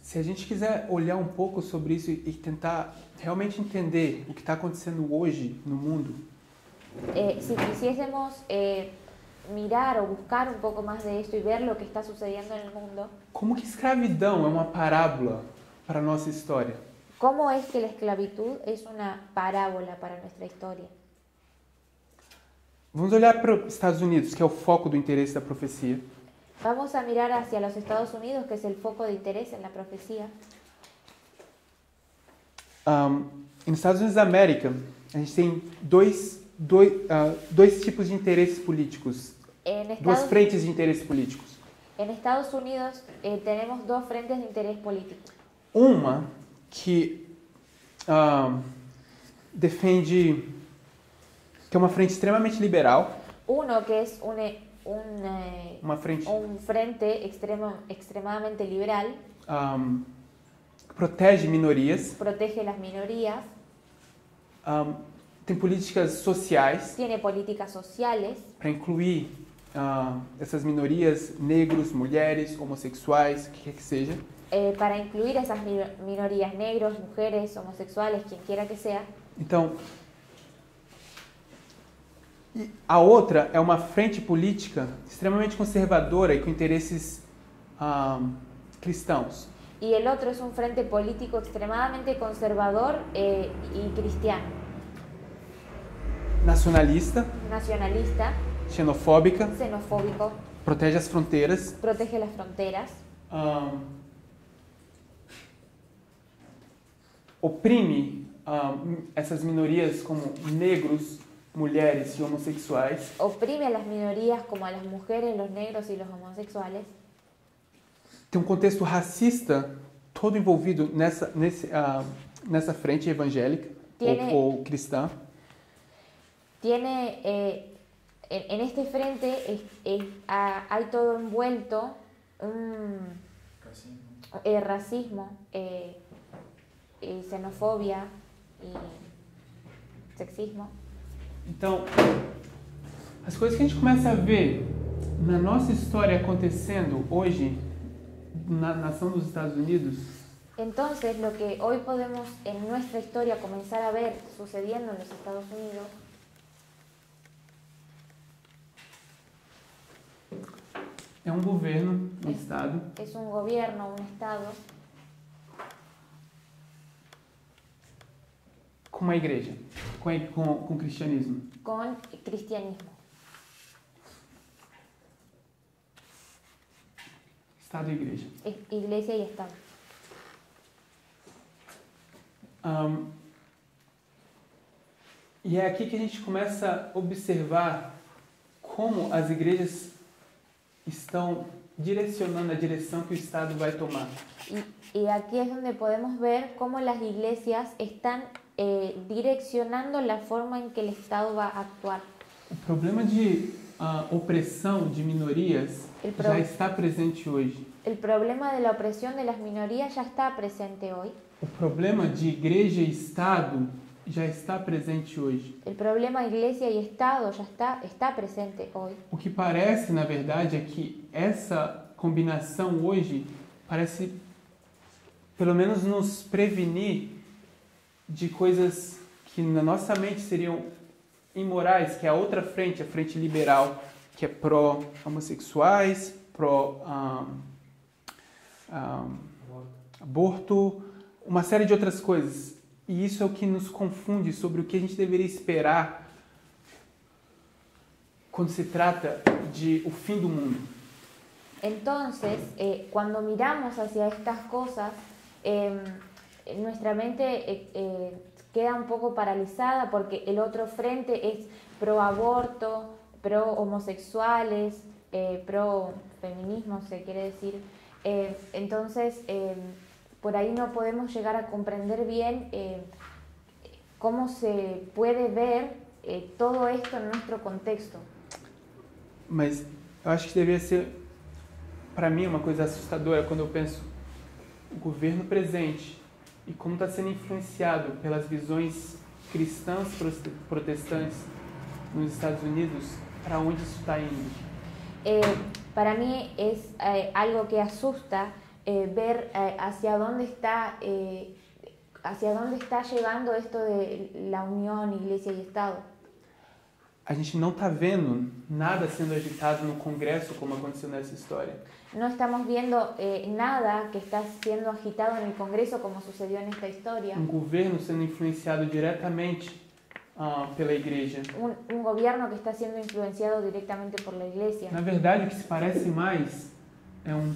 S1: se a gente quiser olhar um pouco sobre isso e tentar realmente entender o que está acontecendo hoje no mundo,
S3: Si quisiésemos mirar o buscar un poco más de esto y ver lo que está sucediendo en el mundo,
S1: como que escravidão é uma parábola para a nossa história?
S3: ¿cómo es que la esclavitud es una parábola para nuestra historia?
S1: Vamos olhar para os Estados Unidos, que é o foco do interesse da profecia.
S3: Vamos a mirar hacia los Estados Unidos, que es el foco de interés en la profecía.
S1: Nos Estados Unidos da América, a gente tem dois tipos de interesses políticos, duas frentes de interesses políticos.
S3: En Estados Unidos tenemos dos frentes de interés político.
S1: Uma que defende, que é uma frente extremamente liberal,
S3: Uno que es
S1: uma frente
S3: un frente extremadamente liberal,
S1: que protege minorias,
S3: protege las minorías,
S1: Tem políticas sociais
S3: tiene políticas sociales
S1: para incluir essas minorias, negros, mulheres, homossexuais, o que quer que seja.
S3: Para incluir esas minorías, negros, mujeres, homosexuales, quien quiera que sea.
S1: Então, e a outra é uma frente política extremamente conservadora e com interesses cristãos.
S3: Y el otro es un frente político extremadamente conservador y cristiano.
S1: Nacionalista,
S3: Nacionalista,
S1: xenofóbica,
S3: xenofóbico,
S1: protege as fronteiras,
S3: protege las fronteras,
S1: oprime essas minorias como negros, mulheres e homossexuais.
S3: oprime a las minorías como a las mujeres, los negros y los homosexuales.
S1: Tem um contexto racista todo envolvido nessa frente evangélica ou cristã.
S3: Tiene, en este frente hay todo envuelto racismo, xenofobia y sexismo.
S1: Então, as coisas que a gente começa a ver na nossa história acontecendo hoje na nação dos Estados Unidos,
S3: Entonces, lo que hoy podemos en nuestra historia comenzar a ver sucediendo en los Estados Unidos
S1: é um governo, um estado
S3: es un gobierno, un estado
S1: com uma igreja, com o cristianismo.
S3: con cristianismo.
S1: Estado e igreja.
S3: Es iglesia y estado.
S1: E é aqui que a gente começa a observar como as igrejas estão direcionando a direção que o Estado vai tomar.
S3: Y aquí es donde podemos ver cómo las iglesias están direccionando la forma en que el Estado va a actuar.
S1: O problema de opressão de minorias já está presente hoje.
S3: El problema de la opresión de las minorías ya está presente hoy.
S1: O problema de igreja e Estado já está presente hoje.
S3: El problema iglesia y Estado ya está presente hoy.
S1: O que parece, na verdade, é que essa combinação hoje parece, pelo menos, nos prevenir de coisas que na nossa mente seriam imorais, que é a outra frente, a frente liberal, que é pró-homossexuais, pró-aborto, uma série de outras coisas. E isso é o que nos confunde sobre o que a gente deveria esperar quando se trata de o fim do mundo.
S3: Entonces, cuando miramos hacia estas cosas, nuestra mente queda un poco paralizada porque el otro frente es pro aborto, pro homosexuales, pro feminismo, se quiere decir. Entonces, por ahí no podemos llegar a comprender bien cómo se puede ver todo esto en nuestro contexto.
S1: Mas eu acho que deveria ser, para mim, uma coisa assustadora quando eu penso o governo presente e como está sendo influenciado pelas visões cristãs protestantes nos Estados Unidos, para onde isso está indo.
S3: Para mí es algo que asusta ver hacia dónde está llegando esto de la unión iglesia y Estado.
S1: A gente não está vendo nada sendo agitado no Congresso como aconteceu nessa história.
S3: No estamos viendo nada que está siendo agitado en el Congreso como sucedió en esta historia.
S1: Um governo sendo influenciado diretamente pela igreja.
S3: Un gobierno que está siendo influenciado directamente por la iglesia.
S1: Na verdade, o que se parece mais é um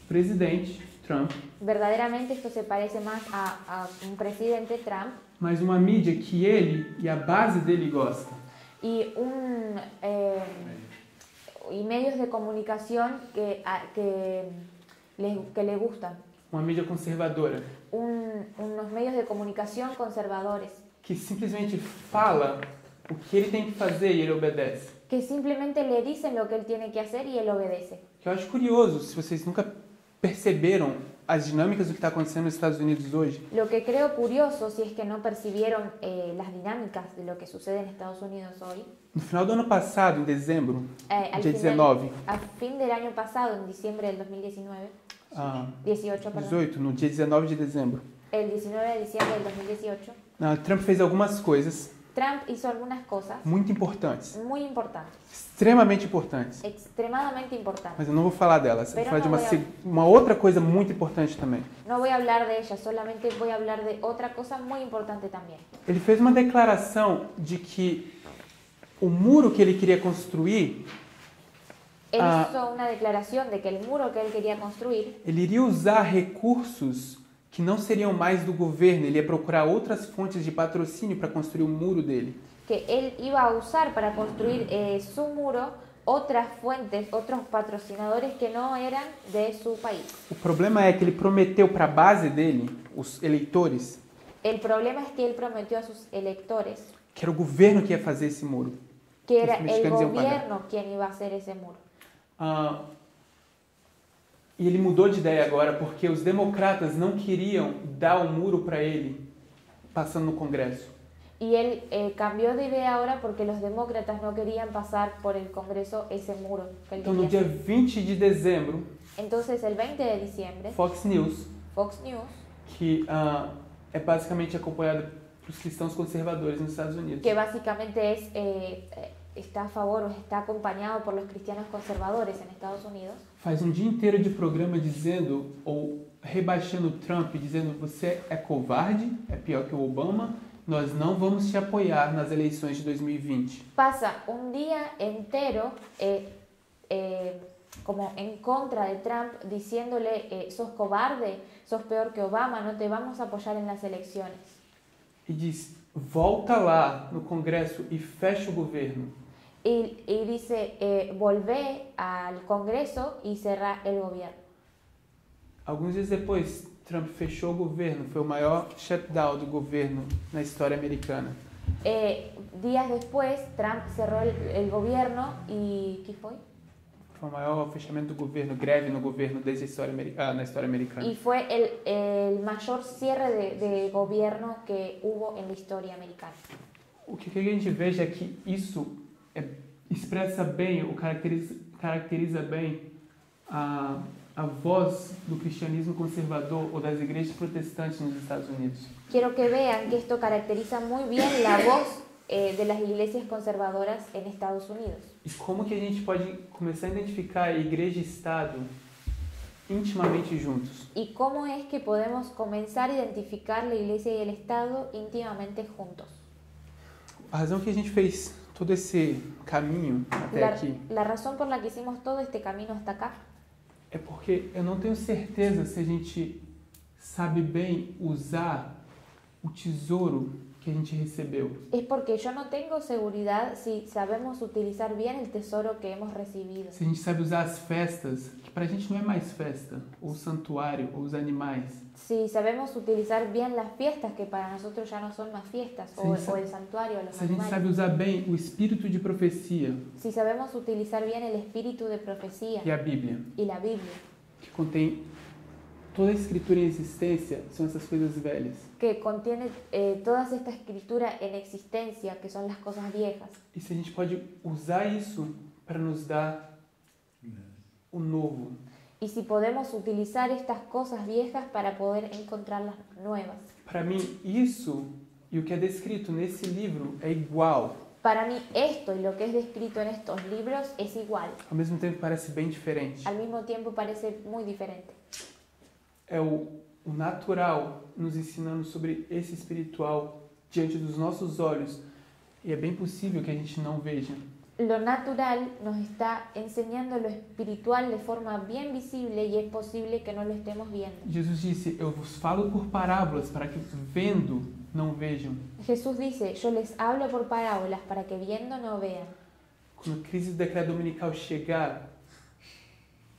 S1: presidente, Trump.
S3: Verdaderamente esto se parece más a un presidente, Trump.
S1: Mas uma mídia que ele e a base dele gosta.
S3: Y medios de comunicación que le gustan.
S1: Uma mídia conservadora.
S3: Unos medios de comunicación conservadores.
S1: Que simplesmente fala o que ele tem que fazer e ele obedece.
S3: Que simplemente le dicen lo que él tiene que hacer y él obedece.
S1: Eu acho curioso, se vocês nunca perceberam as dinâmicas do que está acontecendo nos Estados Unidos hoje,
S3: Lo que creo curioso, si es que no percibieron las dinámicas de lo que sucede en Estados Unidos hoy,
S1: no final do ano passado, em dezembro,
S3: al
S1: dia
S3: final-
S1: 19,
S3: a fin del año pasado, en diciembre del 2019, 18, perdón,
S1: 18, no dia 19 de dezembro,
S3: el 19 de diciembre del 2018,
S1: Trump fez algumas coisas
S3: Trump hizo algunas cosas
S1: muito importantes,
S3: muy importantes,
S1: extremamente importantes.
S3: extremadamente importantes.
S1: Mas eu não vou falar delas, eu vou
S3: Pero
S1: falar de
S3: no
S1: uma,
S3: voy
S1: uma outra coisa muito importante também.
S3: No voy a hablar de ella, solamente voy a hablar de otra cosa muy importante también.
S1: Ele fez uma declaração de que o muro que ele queria construir,
S3: Él
S1: Ah.
S3: hizo una declaración de que el muro que él quería construir,
S1: ele iria usar recursos que não seriam mais do governo, ele ia procurar outras fontes de patrocínio para construir o muro dele.
S3: que él iba a usar para construir su muro otras fuentes, otros patrocinadores que no eran de su país.
S1: O problema é que ele prometeu para a base dele, os eleitores,
S3: El problema es que él prometió a sus electores
S1: que era o governo que ia fazer esse muro.
S3: que era
S1: Los
S3: el
S1: mexicanos iban a pagar.
S3: gobierno quien iba a hacer ese muro.
S1: E ele mudou de ideia agora porque os democratas não queriam dar o muro para ele passando no Congresso.
S3: Y él cambió de idea ahora porque los demócratas no querían pasar por el Congreso ese muro que él
S1: Então, no
S3: quería
S1: dia
S3: hacer.
S1: 20 de dezembro,
S3: Entonces, el 20 de diciembre,
S1: Fox News,
S3: Fox News,
S1: que é basicamente acompanhado pelos cristãos conservadores nos Estados Unidos,
S3: que básicamente está a favor o está acompañado por los cristianos conservadores en Estados Unidos,
S1: faz um dia inteiro de programa dizendo, ou rebaixando Trump, dizendo: você é covarde, é pior que o Obama, nós não vamos te apoiar nas eleições de 2020.
S3: pasa un día entero como en contra de Trump, diciéndole, sos cobarde, sos peor que Obama, no te vamos a apoyar en las elecciones.
S1: E diz: volta lá no Congresso e fecha o governo.
S3: Y dice, volvé al Congreso y cerrá el gobierno.
S1: Alguns dias depois, Trump fechou o governo, foi o maior shutdown do governo na história americana.
S3: Días después, Trump cerró el gobierno y... ¿Qué fue?
S1: Foi o maior fechamento do governo, greve no governo desde a história na história americana.
S3: Y fue el mayor cierre de gobierno que hubo en la historia americana.
S1: O que a gente veja é que isso expressa bem, ou caracteriza bem a voz do cristianismo conservador ou das igrejas protestantes nos Estados Unidos.
S3: Quiero que vean que esto caracteriza muy bien la voz de las iglesias conservadoras en Estados Unidos.
S1: E como que a gente pode começar a identificar a igreja e Estado intimamente juntos?
S3: Y cómo es que podemos comenzar a identificar la iglesia y el Estado íntimamente juntos.
S1: A razão que a gente fez todo esse caminho até aqui
S3: La razón por la que hicimos todo este camino hasta acá
S1: é porque eu não tenho certeza se a gente sabe bem usar o tesouro que a gente recebeu.
S3: es porque yo no tengo seguridad si sabemos utilizar bien el tesoro que hemos recibido.
S1: Se a gente sabe usar as festas, que pra gente não é mais festa, ou o santuário, ou os animais.
S3: Si sabemos utilizar bien las fiestas, que para nosotros ya no son más fiestas,
S1: Sí,
S3: o
S1: sí.
S3: el santuario, los
S1: Se a gente sabe
S3: animales.
S1: usar bem o espírito de profecia
S3: Si sabemos utilizar bien el espíritu de profecía
S1: e a Bíblia,
S3: y la Biblia,
S1: que contém toda a escritura em existência, são essas coisas velhas.
S3: que contiene toda esta escritura en existencia, que son las cosas viejas.
S1: E se a gente pode usar isso para nos dar o novo.
S3: Y si podemos utilizar estas cosas viejas para poder encontrar las nuevas.
S1: Para mim, isso e o que é descrito nesse livro é igual.
S3: Para mí esto y lo que es descrito en estos libros es igual.
S1: Ao mesmo tempo parece bem diferente.
S3: Al mismo tiempo parece muy diferente.
S1: É o natural nos ensinando sobre esse espiritual diante dos nossos olhos. E é bem possível que a gente não veja.
S3: Lo natural nos está enseñando lo espiritual de forma bien visible y es posible que no lo estemos viendo.
S1: Jesus disse: eu vos falo por parábolas para que vendo não vejam.
S3: Jesús dice, yo les hablo por parábolas para que viendo no vean.
S1: Quando a crise do decreto dominical chegar,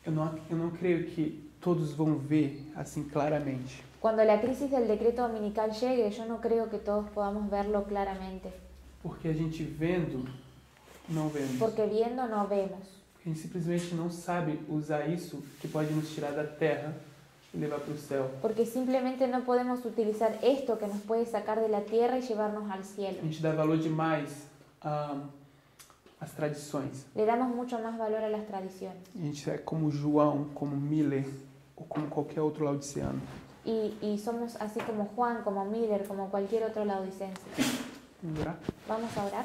S1: eu não creio que todos vão ver assim claramente.
S3: Cuando la crisis del decreto dominical llegue, yo no creo que todos podamos verlo claramente.
S1: Porque a gente vendo, não vemos.
S3: Porque viendo no vemos.
S1: A gente simplesmente não sabe usar isso que pode nos tirar da terra e levar para o céu.
S3: Porque simplemente no podemos utilizar esto que nos puede sacar de la tierra y llevarnos al cielo.
S1: A gente dá valor demais às tradições.
S3: Le damos mucho más valor a las tradiciones.
S1: A gente é como João, como Miller ou como qualquer outro laodiceano.
S3: Y somos así como Juan, como Miller, como cualquier otro laodicense.
S1: Vamos orar?
S3: Vamos a orar.